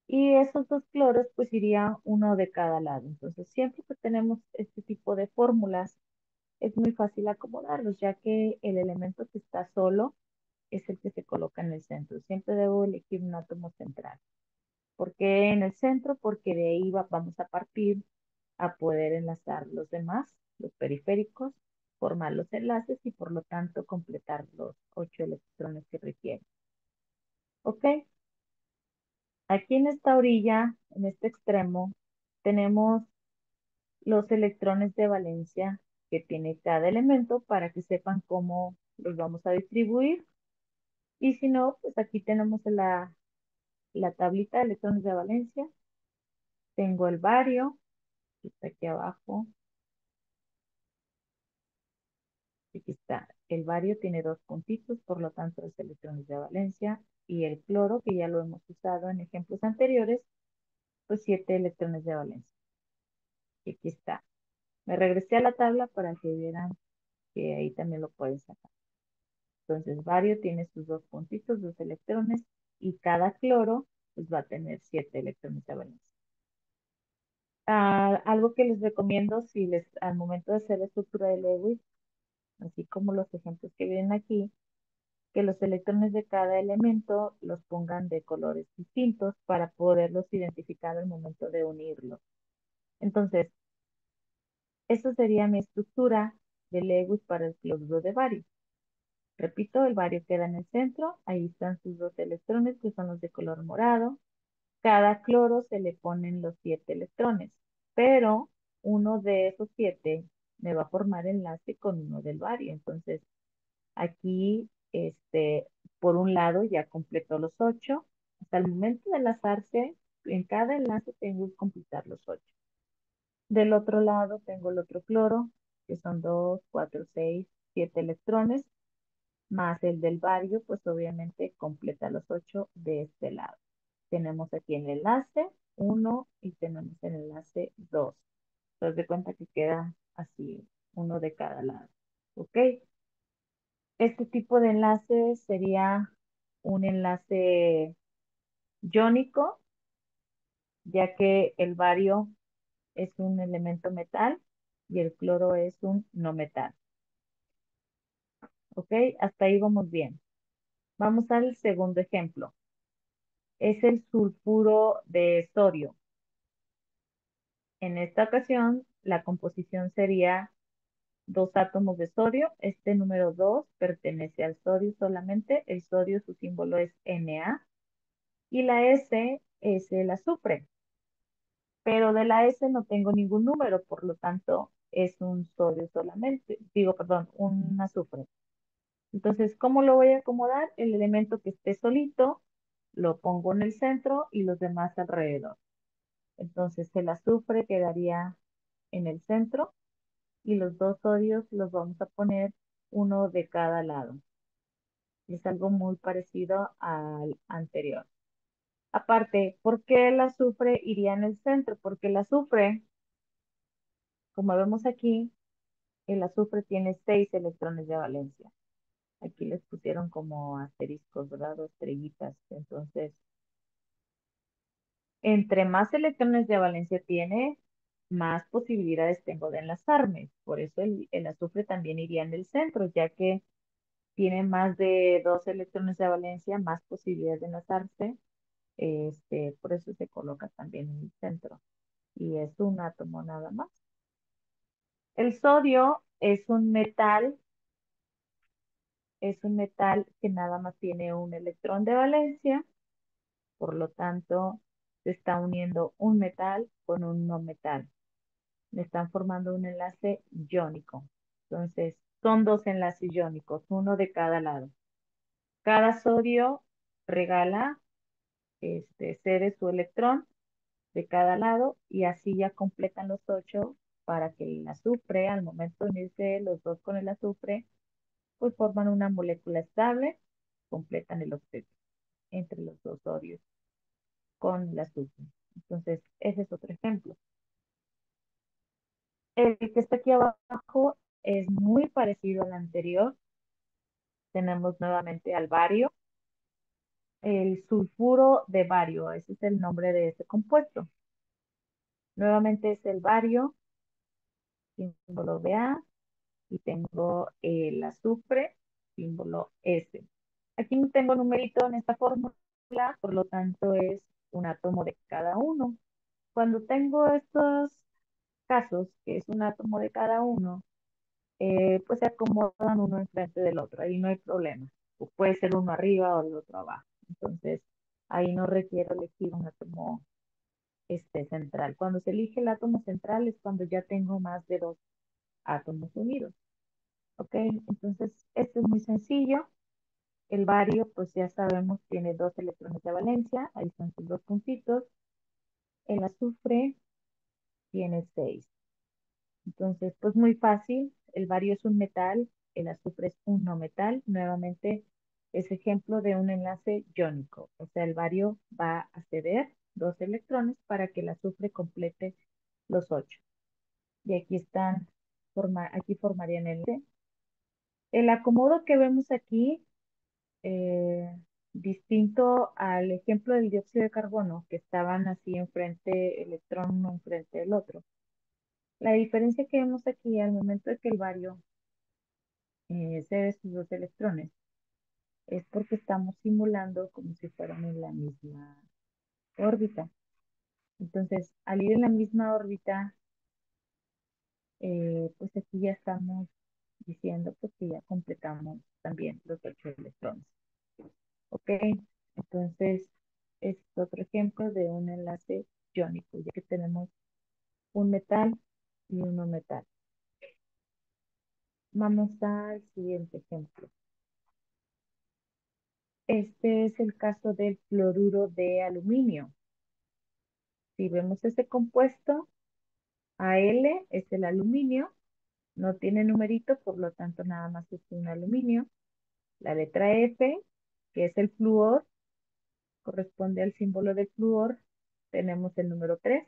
Y esos dos cloros, pues irían uno de cada lado. Entonces, siempre que tenemos este tipo de fórmulas, es muy fácil acomodarlos, ya que el elemento que está solo es el que se coloca en el centro. Siempre debo elegir un átomo central. ¿Por qué en el centro? Porque de ahí vamos a partir a poder enlazar los demás, los periféricos, formar los enlaces y por lo tanto completar los 8 electrones que requieren. ¿Ok? Aquí en esta orilla, en este extremo, tenemos los electrones de valencia que tiene cada elemento para que sepan cómo los vamos a distribuir. Y si no, pues aquí tenemos la tablita de electrones de valencia. Tengo el bario, que está aquí abajo. Aquí está. El bario tiene 2 puntitos, por lo tanto, 3 electrones de valencia. Y el cloro, que ya lo hemos usado en ejemplos anteriores, pues 7 electrones de valencia. Y aquí está. Me regresé a la tabla para que vieran que ahí también lo pueden sacar. Entonces, bario tiene sus 2 puntitos, 2 electrones, y cada cloro pues, va a tener 7 electrones de valencia. Algo que les recomiendo si les, al momento de hacer la estructura de Lewis, así como los ejemplos que vienen aquí, que los electrones de cada elemento los pongan de colores distintos para poderlos identificar al momento de unirlos. Entonces, esa sería mi estructura de Lewis para el cloruro de bario. Repito, el bario queda en el centro, ahí están sus 2 electrones que son los de color morado. Cada cloro se le ponen los 7 electrones, pero uno de esos 7 me va a formar enlace con uno del bario. Entonces, aquí, por un lado, ya completó los 8. Hasta el momento de enlazarse, en cada enlace tengo que completar los 8. Del otro lado tengo el otro cloro, que son 2, 4, 6, 7 electrones, más el del bario, pues obviamente completa los 8 de este lado. Tenemos aquí el enlace 1 y tenemos el enlace 2. Entonces, de cuenta que queda así, uno de cada lado. ¿Ok? Este tipo de enlace sería un enlace iónico, ya que el bario es un elemento metal y el cloro es un no metal. ¿Ok? Hasta ahí vamos bien. Vamos al segundo ejemplo. Es el sulfuro de sodio. En esta ocasión, la composición sería 2 átomos de sodio. Este número 2 pertenece al sodio solamente. El sodio, su símbolo es Na. Y la S es el azufre. Pero de la S no tengo ningún número, por lo tanto es un sodio solamente. Digo, perdón, un azufre. Entonces, ¿cómo lo voy a acomodar? El elemento que esté solito lo pongo en el centro y los demás alrededor. Entonces, el azufre quedaría en el centro y los 2 sodios los vamos a poner uno de cada lado. Es algo muy parecido al anterior. Aparte, ¿por qué el azufre iría en el centro? Porque el azufre, como vemos aquí, el azufre tiene 6 electrones de valencia. Aquí les pusieron como asteriscos, ¿verdad? O estrellitas. Entonces, entre más electrones de valencia tiene, más posibilidades tengo de enlazarme. Por eso el azufre también iría en el centro, ya que tiene más de 2 electrones de valencia, más posibilidades de enlazarse. Por eso se coloca también en el centro. Y es un átomo nada más. El sodio es un metal que nada más tiene un electrón de valencia, por lo tanto, se está uniendo un metal con un no metal. Le están formando un enlace iónico. Entonces, son 2 enlaces iónicos, uno de cada lado. Cada sodio regala, cede su electrón de cada lado y así ya completan los 8 para que el azufre, al momento de unirse los dos con el azufre, pues forman una molécula estable, completan el octeto entre los 2 sodios con el azufre. Entonces, ese es otro ejemplo. El que está aquí abajo es muy parecido al anterior. Tenemos nuevamente al bario, el sulfuro de bario, ese es el nombre de este compuesto. Nuevamente es el bario, símbolo Ba, y tengo el azufre, símbolo S. Aquí no tengo numerito en esta fórmula, por lo tanto es un átomo de cada uno. Cuando tengo estos casos, que es un átomo de cada uno, pues se acomodan uno enfrente del otro, ahí no hay problema. O puede ser uno arriba o el otro abajo. Entonces, ahí no requiero elegir un átomo central. Cuando se elige el átomo central es cuando ya tengo más de dos átomos unidos. ¿Ok? Entonces, esto es muy sencillo. El bario, pues ya sabemos, tiene dos electrones de valencia, ahí están sus dos puntitos. El azufre tiene seis. Entonces, pues muy fácil, el bario es un metal, el azufre es un no metal. Nuevamente, es ejemplo de un enlace iónico. O sea, el bario va a ceder dos electrones para que el azufre complete los ocho. Y aquí están, aquí formarían el C. El acomodo que vemos aquí, distinto al ejemplo del dióxido de carbono, que estaban así enfrente, electrón uno enfrente del otro. La diferencia que vemos aquí al momento de que el bario cede sus dos electrones es porque estamos simulando como si fueran en la misma órbita. Entonces, al ir en la misma órbita, pues aquí ya estamos diciendo pues, que ya completamos también los ocho electrones. ¿Ok? Entonces, es otro ejemplo de un enlace iónico, ya que tenemos un metal y un no metal. Vamos al siguiente ejemplo. Este es el caso del fluoruro de aluminio. Si vemos este compuesto, Al es el aluminio, no tiene numerito, por lo tanto nada más es un aluminio. La letra F, que es el flúor, corresponde al símbolo del flúor. Tenemos el número 3.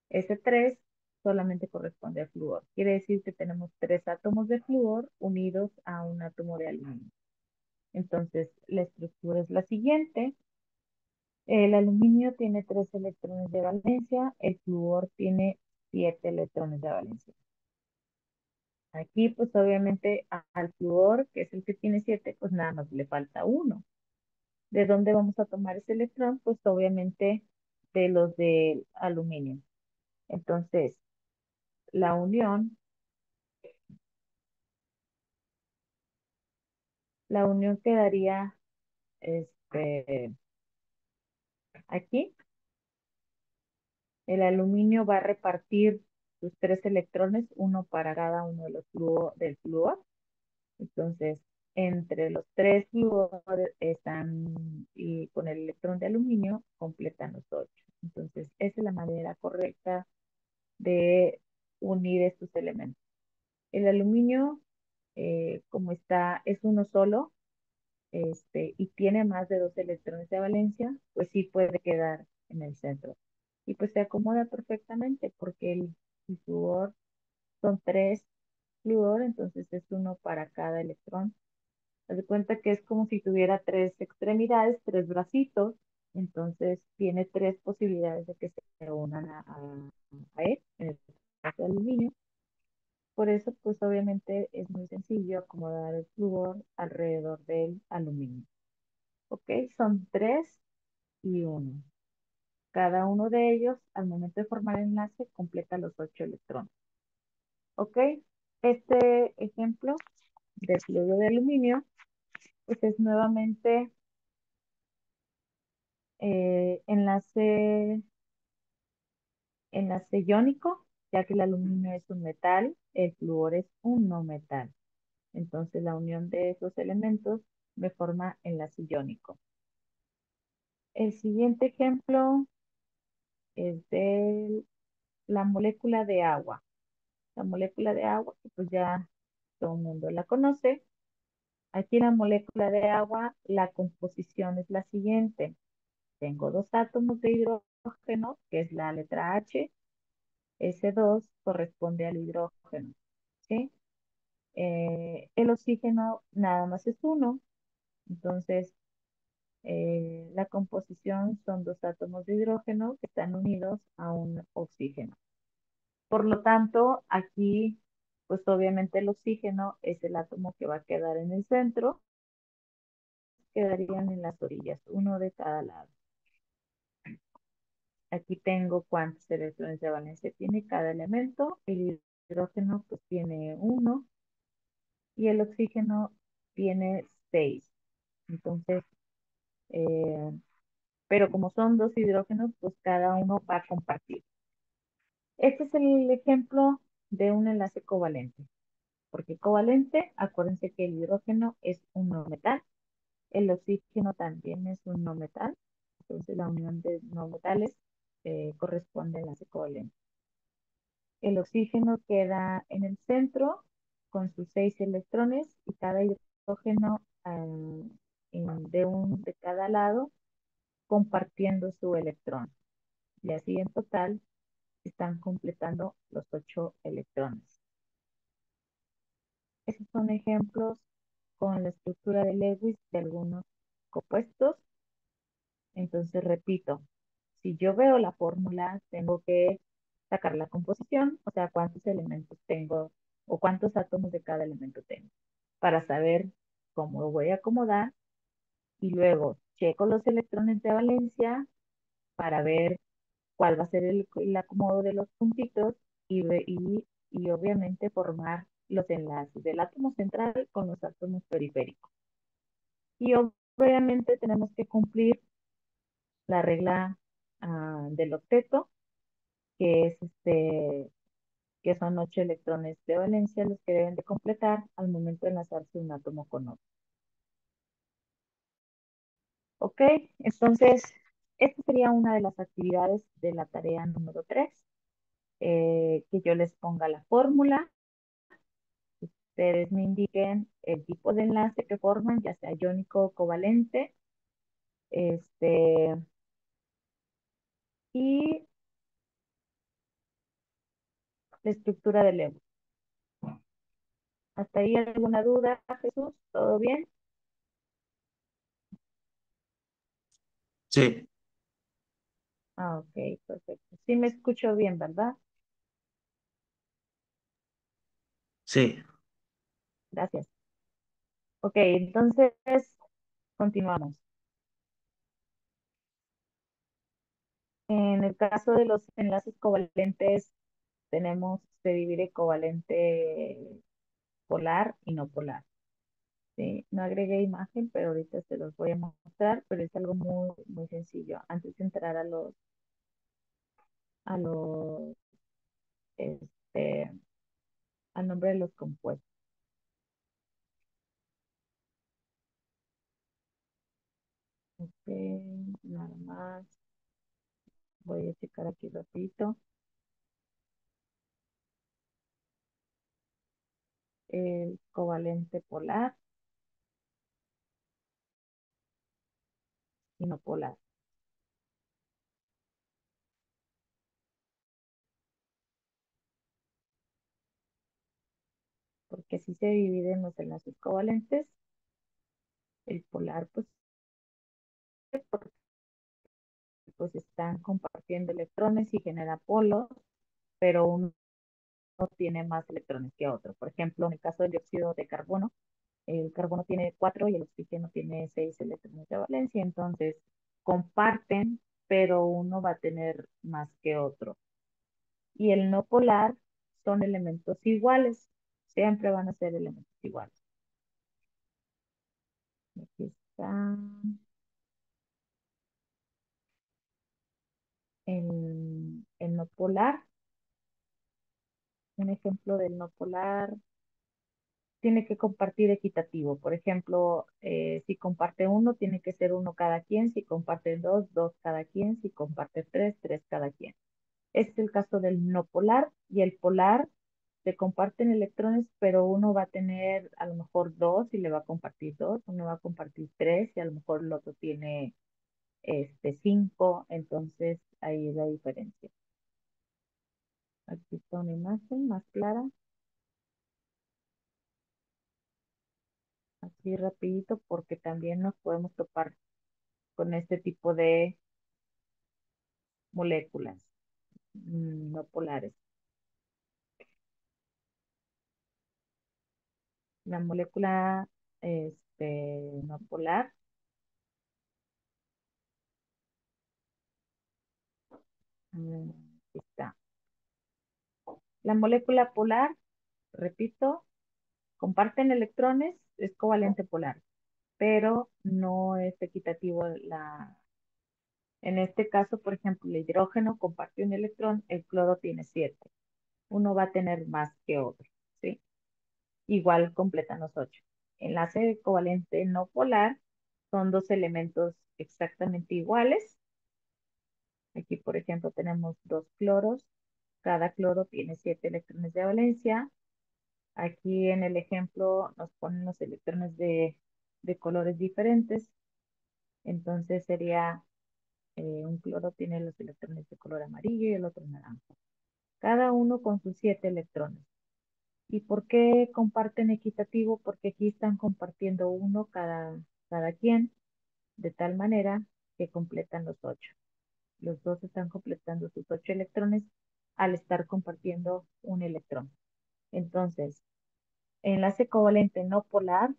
Ese 3 solamente corresponde al flúor. Quiere decir que tenemos tres átomos de flúor unidos a un átomo de aluminio. Entonces, la estructura es la siguiente. El aluminio tiene tres electrones de valencia, el flúor tiene siete electrones de valencia. Aquí, pues obviamente al flúor, que es el que tiene siete, pues nada más le falta uno. ¿De dónde vamos a tomar ese electrón? Pues obviamente de los del aluminio. Entonces, la unión, la unión quedaría aquí. El aluminio va a repartir sus tres electrones, uno para cada uno de los del flúor. Entonces, entre los tres flúores están y con el electrón de aluminio completan los ocho. Entonces, esa es la manera correcta de unir estos elementos. El aluminio, como está, es uno solo, y tiene más de dos electrones de valencia, pues sí puede quedar en el centro. Y pues se acomoda perfectamente porque el flúor son tres flúor, entonces es uno para cada electrón. Haz de cuenta que es como si tuviera tres extremidades, tres bracitos, entonces tiene tres posibilidades de que se unan a él, en el caso de aluminio. Por eso, pues obviamente es muy sencillo acomodar el flúor alrededor del aluminio. ¿Ok? Son tres y uno. Cada uno de ellos, al momento de formar el enlace, completa los ocho electrones. ¿Ok? Este ejemplo de fluido de aluminio, pues es nuevamente enlace iónico, ya que el aluminio es un metal, el flúor es un no metal. Entonces la unión de esos elementos me forma enlace iónico. El siguiente ejemplo es de la molécula de agua. La molécula de agua, que pues ya todo el mundo la conoce. Aquí en la molécula de agua, la composición es la siguiente. Tengo dos átomos de hidrógeno, que es la letra H. S2 corresponde al hidrógeno, ¿sí? El oxígeno nada más es uno, entonces la composición son dos átomos de hidrógeno que están unidos a un oxígeno. Por lo tanto, aquí pues obviamente el oxígeno es el átomo que va a quedar en el centro, quedarían en las orillas, uno de cada lado. Aquí tengo cuántos electrones de valencia tiene cada elemento. El hidrógeno pues tiene uno y el oxígeno tiene seis. Entonces, eh, pero como son dos hidrógenos, pues cada uno va a compartir. Este es el ejemplo de un enlace covalente. Porque covalente, acuérdense que el hidrógeno es un no metal, el oxígeno también es un no metal, entonces la unión de no metales corresponde al enlace covalente. El oxígeno queda en el centro con sus seis electrones y cada hidrógeno de cada lado compartiendo su electrón. Y así en total están completando los 8 electrones. Esos son ejemplos con la estructura de Lewis de algunos compuestos. Entonces, repito, si yo veo la fórmula, tengo que sacar la composición, o sea, cuántos elementos tengo o cuántos átomos de cada elemento tengo, para saber cómo lo voy a acomodar y luego checo los electrones de valencia para ver cuál va a ser el acomodo de los puntitos y obviamente formar los enlaces del átomo central con los átomos periféricos. Y obviamente tenemos que cumplir la regla del octeto, que es que son 8 electrones de valencia los que deben de completar al momento de enlazarse un átomo con otro. Ok, entonces, esta sería una de las actividades de la tarea número 3, que yo les ponga la fórmula, ustedes me indiquen el tipo de enlace que forman, ya sea iónico o covalente, este, y la estructura del Lewis. ¿Hasta ahí alguna duda, Jesús? ¿Todo bien? Sí, Ah, ok, perfecto. Sí me escucho bien, ¿verdad? sí, Gracias. Ok, entonces continuamos. En el caso de los enlaces covalentes, se divide covalente polar y no polar. ¿Sí? No agregué imagen, pero ahorita se los voy a mostrar, pero es algo muy, muy sencillo. Antes de entrar a los, este, al nombre de los compuestos. Ok, nada más. Voy a checar aquí rapidito. El covalente polar y no polar. Porque si se dividen los enlaces covalentes, el polar, pues están compartiendo electrones y genera polos, pero uno tiene más electrones que otro. Por ejemplo, en el caso del dióxido de carbono, el carbono tiene 4 y el oxígeno tiene 6 electrones de valencia, entonces comparten, pero uno va a tener más que otro. Y el no polar son elementos iguales, siempre van a ser elementos iguales. Aquí está el no polar. Un ejemplo del no polar tiene que compartir equitativo. Por ejemplo, si comparte uno, tiene que ser uno cada quien. Si comparte dos, dos cada quien. Si comparte tres, tres cada quien. Este es el caso del no polar. Y el polar se comparten electrones, pero uno va a tener a lo mejor dos y le va a compartir dos. Uno va a compartir tres y a lo mejor el otro tiene cinco. Entonces ahí es la diferencia. Aquí está una imagen más clara. Así rapidito porque también nos podemos topar con este tipo de moléculas no polares. La molécula no polar, aquí está. La molécula polar, repito, comparten electrones, es covalente polar, pero no es equitativo en este caso, por ejemplo, el hidrógeno comparte un electrón, el cloro tiene 7. Uno va a tener más que otro, ¿sí? Igual completan los 8. Enlace covalente no polar son dos elementos exactamente iguales. Aquí, por ejemplo, tenemos dos cloros. Cada cloro tiene 7 electrones de valencia. Aquí en el ejemplo nos ponen los electrones de colores diferentes. Entonces sería, un cloro tiene los electrones de color amarillo y el otro naranja. Cada uno con sus 7 electrones. ¿Y por qué comparten equitativo? Porque aquí están compartiendo uno cada quien, de tal manera que completan los 8. Los dos están completando sus 8 electrones al estar compartiendo un electrón. Entonces, enlace covalente no polar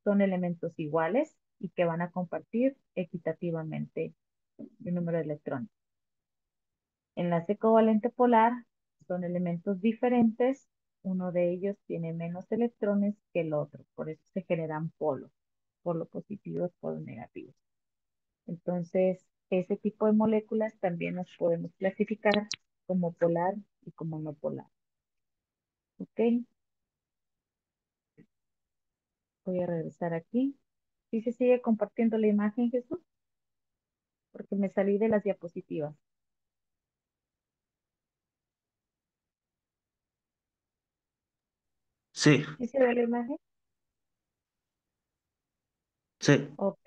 son elementos iguales y que van a compartir equitativamente el número de electrones. Enlace covalente polar son elementos diferentes. Uno de ellos tiene menos electrones que el otro. Por eso se generan polos, polos positivos, polos negativos. Entonces, ese tipo de moléculas también las podemos clasificar como polar y como no polar. ¿Ok? Voy a regresar aquí. ¿Sí se sigue compartiendo la imagen, Jesús? Porque me salí de las diapositivas. Sí, ¿Sí se ve la imagen? sí, Ok,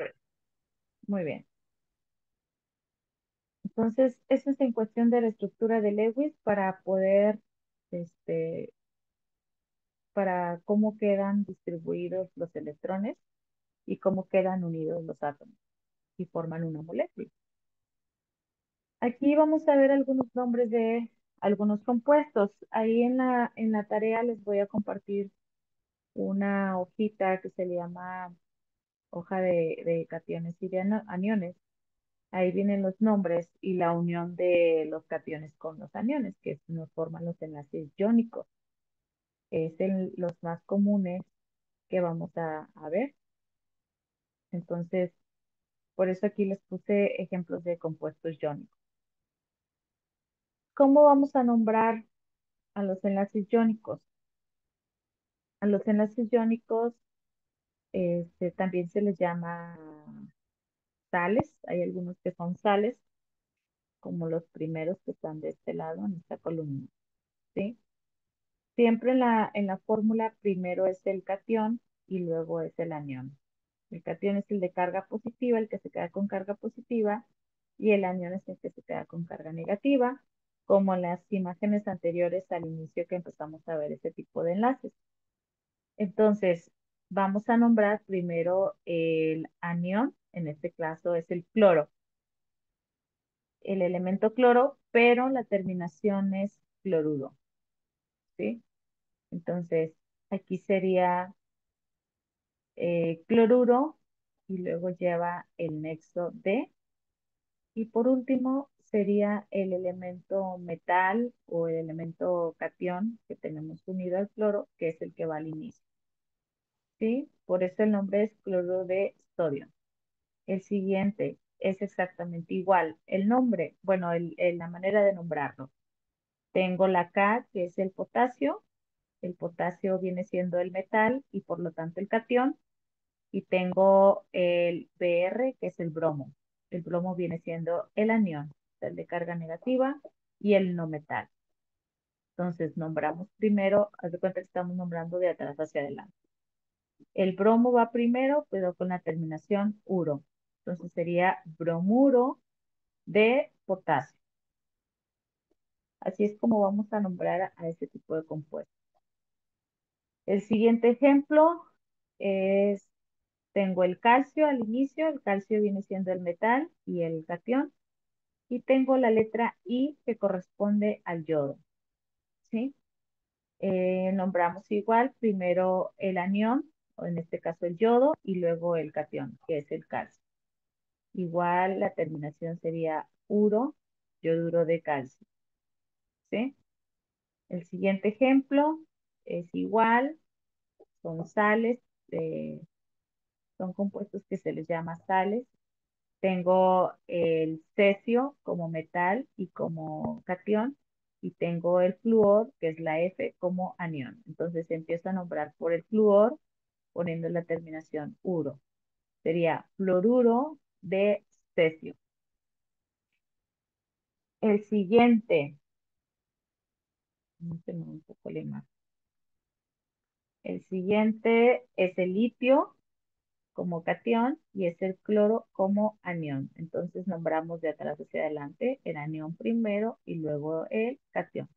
muy bien. Entonces, eso es en cuestión de la estructura de Lewis para poder, este, para cómo quedan distribuidos los electrones y cómo quedan unidos los átomos y forman una molécula. Aquí vamos a ver algunos nombres de algunos compuestos. Ahí en la tarea les voy a compartir una hojita que se le llama hoja de cationes y de aniones. Ahí vienen los nombres y la unión de los cationes con los aniones, que nos forman los enlaces iónicos. Los más comunes que vamos a ver. Entonces, por eso aquí les puse ejemplos de compuestos iónicos. ¿Cómo vamos a nombrar a los enlaces iónicos? A los enlaces iónicos también se les llama sales. Hay algunos que son sales, como los primeros que están de este lado en esta columna, ¿sí? Siempre en la fórmula primero es el catión y luego es el anión. El catión es el de carga positiva, el que se queda con carga positiva, y el anión es el que se queda con carga negativa, como en las imágenes anteriores al inicio que empezamos a ver ese tipo de enlaces. Entonces, vamos a nombrar primero el anión, en este caso es el cloro, el elemento cloro, pero la terminación es cloruro, ¿sí? Entonces, aquí sería cloruro y luego lleva el nexo de. Y por último, sería el elemento metal o el elemento catión que tenemos unido al cloro, que es el que va al inicio, ¿sí? Por eso el nombre es cloruro de sodio. El siguiente es exactamente igual. El nombre, bueno, la manera de nombrarlo. Tengo la K, que es el potasio. El potasio viene siendo el metal y por lo tanto el catión. Y tengo el Br, que es el bromo. El bromo viene siendo el anión, el de carga negativa y el no metal. Entonces nombramos primero, haz de cuenta que estamos nombrando de atrás hacia adelante. El bromo va primero, pero con la terminación uro. Entonces sería bromuro de potasio. Así es como vamos a nombrar a este tipo de compuestos. El siguiente ejemplo es, tengo el calcio al inicio, el calcio viene siendo el metal y el catión, y tengo la letra I que corresponde al yodo, ¿sí? Nombramos igual primero el anión, o en este caso el yodo, y luego el catión, que es el calcio. Igual la terminación sería uro, yoduro de calcio, ¿sí? El siguiente ejemplo es igual, son sales, eh, son compuestos que se les llama sales. Tengo el cesio como metal y como catión, y tengo el flúor, que es la F, como anión. Entonces empiezo a nombrar por el flúor, poniendo la terminación uro. Sería fluoruro de cesio. El siguiente, no se me va un poco la imagen. El siguiente es el litio como catión y es el cloro como anión. Entonces nombramos de atrás hacia adelante el anión primero y luego el catión.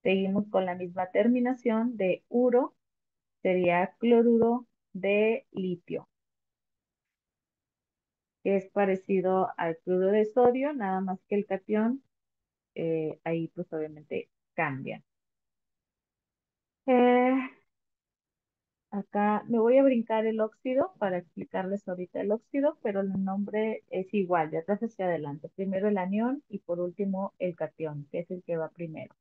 Seguimos con la misma terminación de uro, sería cloruro de litio, que es parecido al cloruro de sodio, nada más que el catión, ahí pues obviamente cambia. Eh, Acá me voy a brincar el óxido para explicarles ahorita el óxido, pero el nombre es igual, de atrás hacia adelante. Primero el anión y por último el catión, que es el que va primero.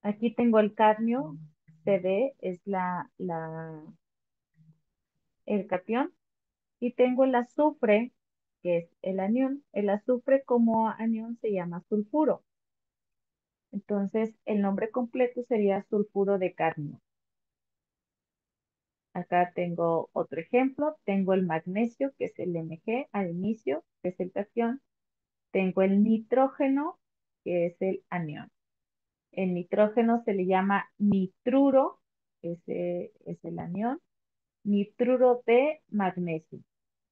Aquí tengo el cadmio, CD es el catión, y tengo el azufre, que es el anión. El azufre como anión se llama sulfuro. Entonces, el nombre completo sería sulfuro de cadmio. Acá tengo otro ejemplo. Tengo el magnesio, que es el Mg al inicio, que es el cation. Tengo el nitrógeno, que es el anión. El nitrógeno se le llama nitruro, ese es el anión. Nitruro de magnesio.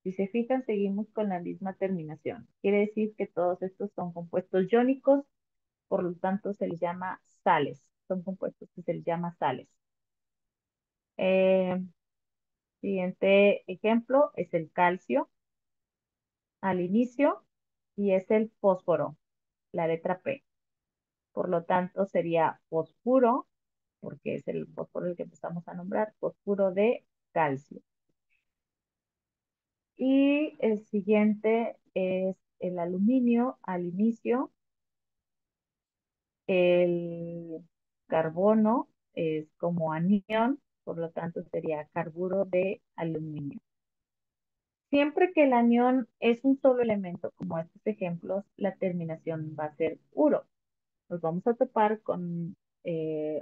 Si se fijan, seguimos con la misma terminación. Quiere decir que todos estos son compuestos iónicos, por lo tanto se les llama sales. Son compuestos que se les llama sales. Eh, Siguiente ejemplo es el calcio al inicio y es el fósforo, la letra P. Por lo tanto, sería fosfuro, porque es el fósforo el que empezamos a nombrar, fosfuro de calcio. Y el siguiente es el aluminio al inicio, el carbono es como anión, por lo tanto sería carburo de aluminio. Siempre que el anión es un solo elemento, como estos ejemplos, la terminación va a ser uro. Nos vamos a topar con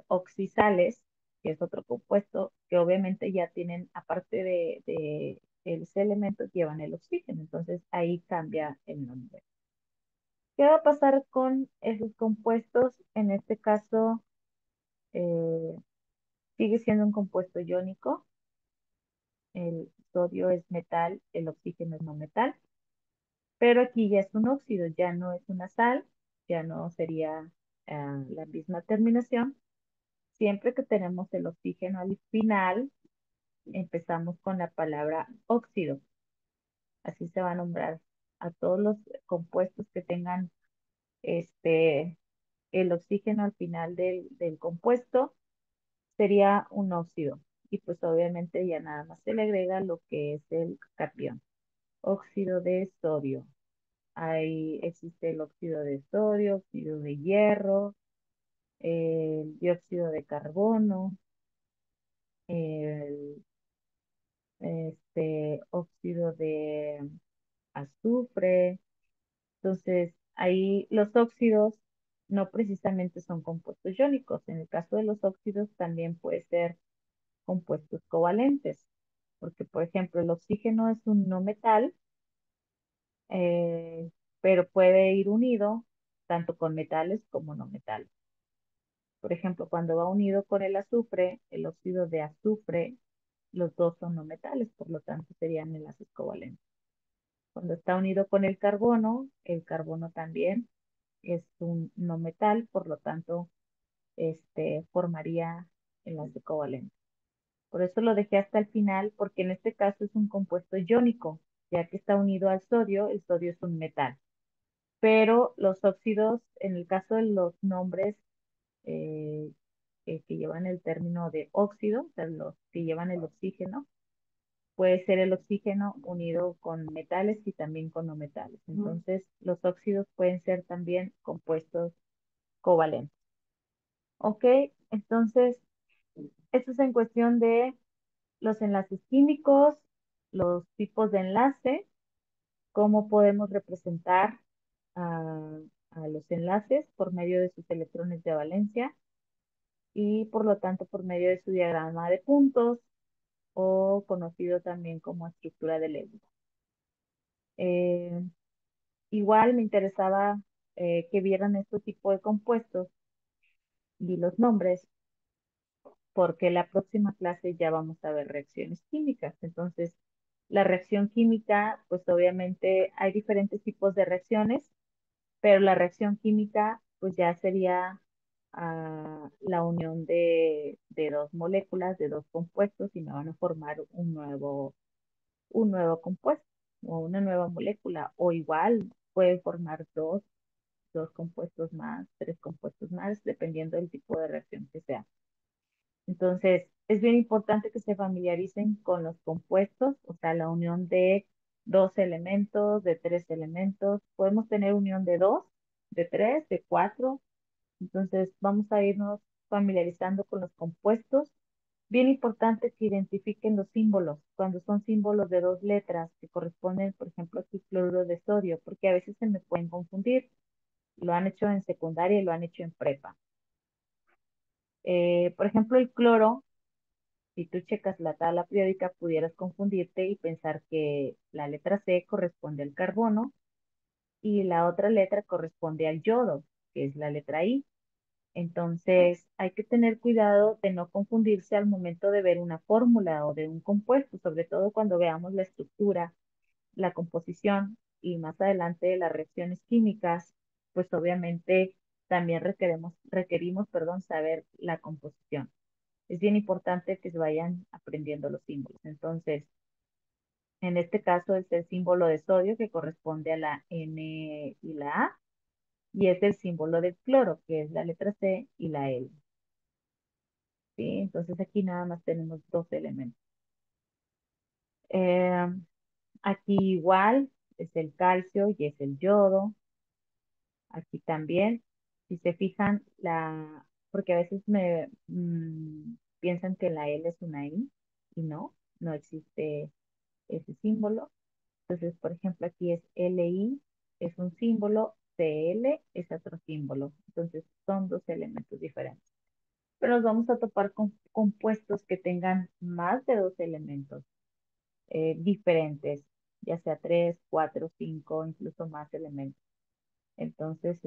oxisales, que es otro compuesto, que obviamente ya tienen, aparte de ese elemento, llevan el oxígeno. Entonces ahí cambia el nombre. ¿Qué va a pasar con esos compuestos? En este caso, eh, sigue siendo un compuesto iónico. El sodio es metal, el oxígeno es no metal. Pero aquí ya es un óxido, ya no es una sal, ya no sería la misma terminación. Siempre que tenemos el oxígeno al final, empezamos con la palabra óxido. Así se va a nombrar a todos los compuestos que tengan este, el oxígeno al final del compuesto, sería un óxido. Y pues obviamente ya nada más se le agrega lo que es el catión, óxido de sodio. Ahí existe el óxido de sodio, óxido de hierro, el dióxido de carbono, el óxido de azufre. Entonces, ahí los óxidos no precisamente son compuestos iónicos. En el caso de los óxidos también puede ser compuestos covalentes, porque por ejemplo el oxígeno es un no metal, eh, pero puede ir unido tanto con metales como no metales. Por ejemplo, cuando va unido con el azufre, el óxido de azufre, los dos son no metales, por lo tanto serían enlaces covalentes. Cuando está unido con el carbono también es un no metal, por lo tanto, formaría enlace covalente. Por eso lo dejé hasta el final, porque en este caso es un compuesto iónico, ya que está unido al sodio, el sodio es un metal. Pero los óxidos, en el caso de los nombres, eh, que llevan el término de óxido, o sea, los que llevan el oxígeno. Puede ser el oxígeno unido con metales y también con no metales. Entonces, los óxidos pueden ser también compuestos covalentes. Ok, entonces, esto es en cuestión de los enlaces químicos, los tipos de enlace, cómo podemos representar a, a los enlaces por medio de sus electrones de valencia y por lo tanto por medio de su diagrama de puntos o conocido también como estructura de Lewis. Eh, Igual me interesaba que vieran este tipo de compuestos y los nombres, porque la próxima clase ya vamos a ver reacciones químicas. Entonces, la reacción química, pues obviamente hay diferentes tipos de reacciones, pero la reacción química, pues ya sería la unión de dos moléculas, de dos compuestos, y me van a formar un nuevo compuesto o una nueva molécula, o igual puede formar dos compuestos más, tres compuestos más, dependiendo del tipo de reacción que sea. Entonces, es bien importante que se familiaricen con los compuestos, o sea, la unión de dos elementos, de tres elementos. Podemos tener unión de dos, de tres, de cuatro. Entonces, vamos a irnos familiarizando con los compuestos. Bien importante que identifiquen los símbolos, cuando son símbolos de dos letras que corresponden, por ejemplo, aquí cloruro de sodio, porque a veces se me pueden confundir. Lo han hecho en secundaria y lo han hecho en prepa. Por ejemplo, el cloro, si tú checas la tabla periódica, pudieras confundirte y pensar que la letra C corresponde al carbono y la otra letra corresponde al yodo, que es la letra I. Entonces, hay que tener cuidado de no confundirse al momento de ver una fórmula o de un compuesto, sobre todo cuando veamos la estructura, la composición y más adelante las reacciones químicas, pues obviamente también requerimos, perdón, saber la composición. Es bien importante que se vayan aprendiendo los símbolos. Entonces, en este caso es el símbolo de sodio que corresponde a la N y la A, y es el símbolo del cloro, que es la letra C y la L. ¿Sí? Entonces aquí nada más tenemos dos elementos. Eh, Aquí igual es el calcio y es el yodo. Aquí también, si se fijan, porque a veces piensan que la L es una I y no, no existe ese símbolo. Entonces, por ejemplo, aquí es Li, es un símbolo, Cl es otro símbolo. Entonces, son dos elementos diferentes. Pero nos vamos a topar con compuestos que tengan más de dos elementos diferentes, ya sea tres, cuatro, cinco, incluso más elementos. Entonces,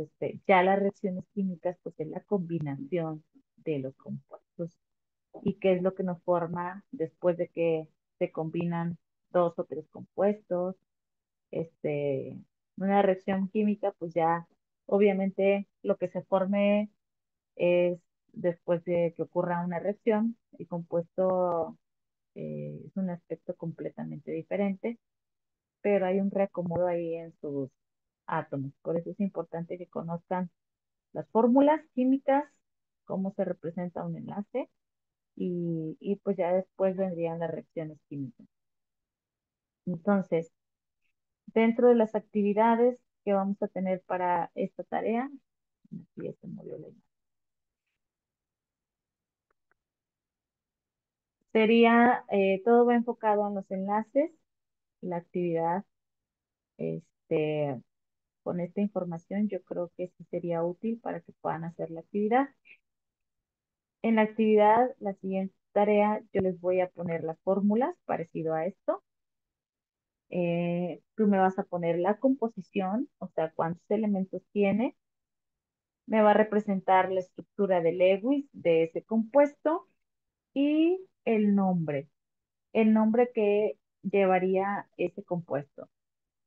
ya las reacciones químicas, pues es la combinación de los compuestos. ¿Y qué es lo que nos forma después de que se combinan dos o tres compuestos? Este, una reacción química, pues ya obviamente lo que se forme es después de que ocurra una reacción, el compuesto es un aspecto completamente diferente, pero hay un reacomodo ahí en sus átomos. Por eso es importante que conozcan las fórmulas químicas, cómo se representa un enlace y pues ya después vendrían las reacciones químicas. Entonces, dentro de las actividades que vamos a tener para esta tarea, aquí ya se movió la imagen, sería, todo va enfocado en los enlaces, la actividad, este, con esta información yo creo que sí sería útil para que puedan hacer la actividad. En la actividad, la siguiente tarea, yo les voy a poner las fórmulas parecido a esto. Tú me vas a poner la composición, o sea, cuántos elementos tiene. Me va a representar la estructura de Lewis de ese compuesto y el nombre que llevaría ese compuesto.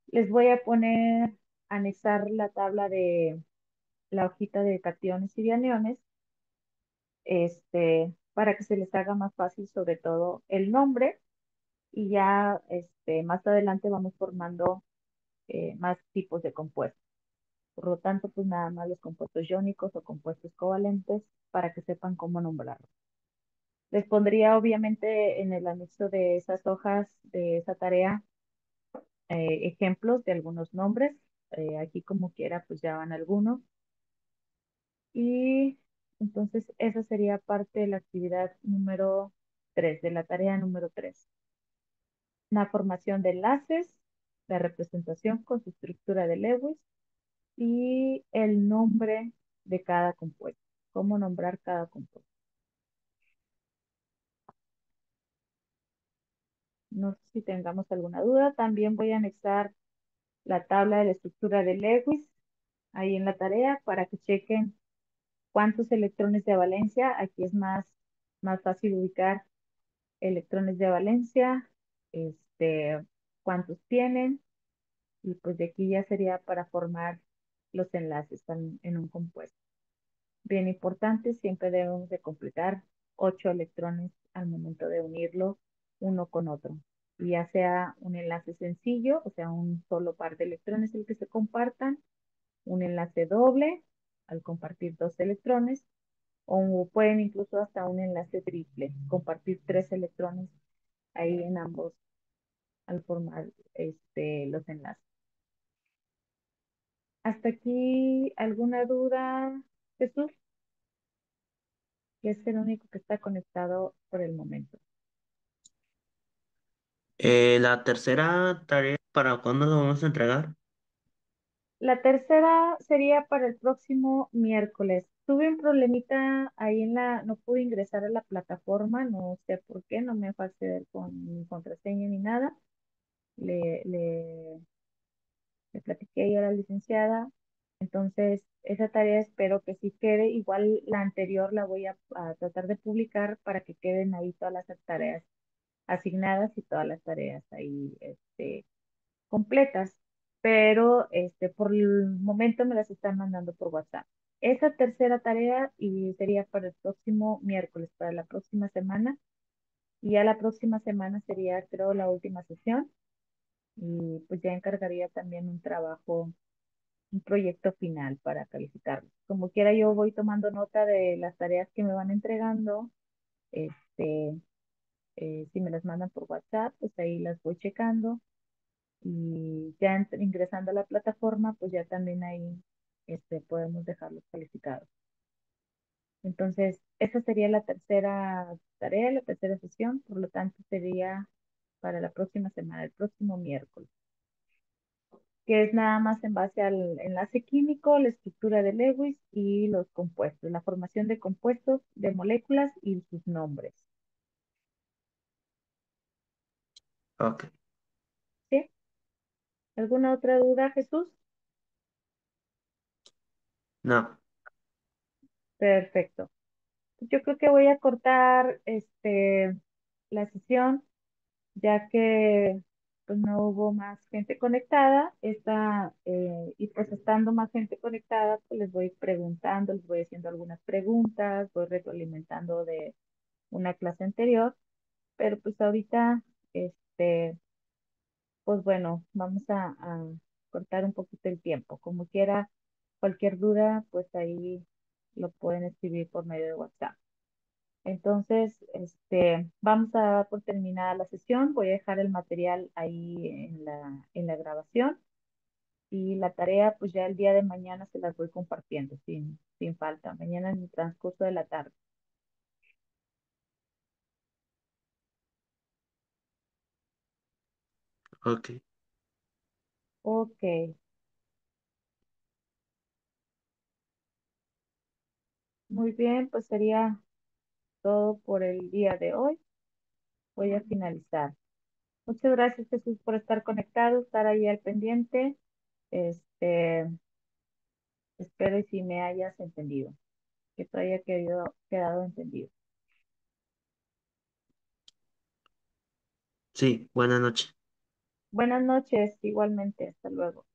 Les voy a poner, anexar la tabla de la hojita de cationes y de aniones, para que se les haga más fácil sobre todo el nombre y ya más adelante vamos formando más tipos de compuestos. Por lo tanto, pues nada más los compuestos iónicos o compuestos covalentes para que sepan cómo nombrarlos. Les pondría obviamente en el anexo de esas hojas de esa tarea ejemplos de algunos nombres. Aquí como quiera, pues ya van algunos. Y entonces esa sería parte de la actividad número 3 de la tarea número 3. La formación de enlaces, la representación con su estructura de Lewis y el nombre de cada compuesto. Cómo nombrar cada compuesto. No sé si tengamos alguna duda. También voy a anexar la tabla de la estructura de Lewis ahí en la tarea para que chequen cuántos electrones de valencia. Aquí es más fácil ubicar electrones de valencia, cuántos tienen, y pues de aquí ya sería para formar los enlaces en un compuesto. Bien importante, siempre debemos de completar 8 electrones al momento de unirlo uno con otro. Y ya sea un enlace sencillo, o sea, un solo par de electrones el que se compartan, un enlace doble al compartir 2 electrones, o pueden incluso hasta un enlace triple, compartir 3 electrones ahí en ambos al formar los enlaces. ¿Hasta aquí alguna duda, Jesús? Que es el único que está conectado por el momento. La tercera tarea, ¿para cuándo la vamos a entregar? La tercera sería para el próximo miércoles. Tuve un problemita ahí no pude ingresar a la plataforma, no sé por qué, no me fue a acceder con mi contraseña ni nada. Le, le, le platiqué yo a la licenciada. Entonces, esa tarea espero que sí quede. Igual la anterior la voy a tratar de publicar para que queden ahí todas las tareas asignadas y todas las tareas ahí, completas, pero por el momento me las están mandando por WhatsApp. Esa tercera tarea y sería para el próximo miércoles, para la próxima semana, y ya la próxima semana sería, creo, la última sesión, y pues ya encargaría también un trabajo, un proyecto final para calificarlo. Como quiera, yo voy tomando nota de las tareas que me van entregando, este, si me las mandan por WhatsApp, pues ahí las voy checando. Y ya ingresando a la plataforma, pues ya también ahí podemos dejarlos calificados. Entonces, esa sería la tercera tarea, la tercera sesión, por lo tanto sería para la próxima semana, el próximo miércoles, que es nada más en base al enlace químico, la estructura de Lewis y los compuestos, la formación de compuestos, de moléculas y sus nombres. Ok, ¿Sí? ¿Alguna otra duda, Jesús? no, Perfecto. Yo creo que voy a cortar la sesión ya que pues no hubo más gente conectada, y pues estando más gente conectada, pues les voy preguntando, les voy haciendo algunas preguntas, voy retroalimentando de una clase anterior, pero pues ahorita, pues bueno, vamos a cortar un poquito el tiempo. Como quiera, cualquier duda, pues ahí lo pueden escribir por medio de WhatsApp. Entonces, vamos a dar por terminada la sesión. Voy a dejar el material ahí en la grabación y la tarea, pues ya el día de mañana se las voy compartiendo sin falta. Mañana en el transcurso de la tarde. ok. Ok, muy bien, pues sería todo por el día de hoy. Voy a finalizar. Muchas gracias, Jesús, por estar conectado, estar ahí al pendiente. Este, espero y si me hayas entendido, que te haya quedado entendido. Sí, buenas noches. Buenas noches, igualmente, hasta luego.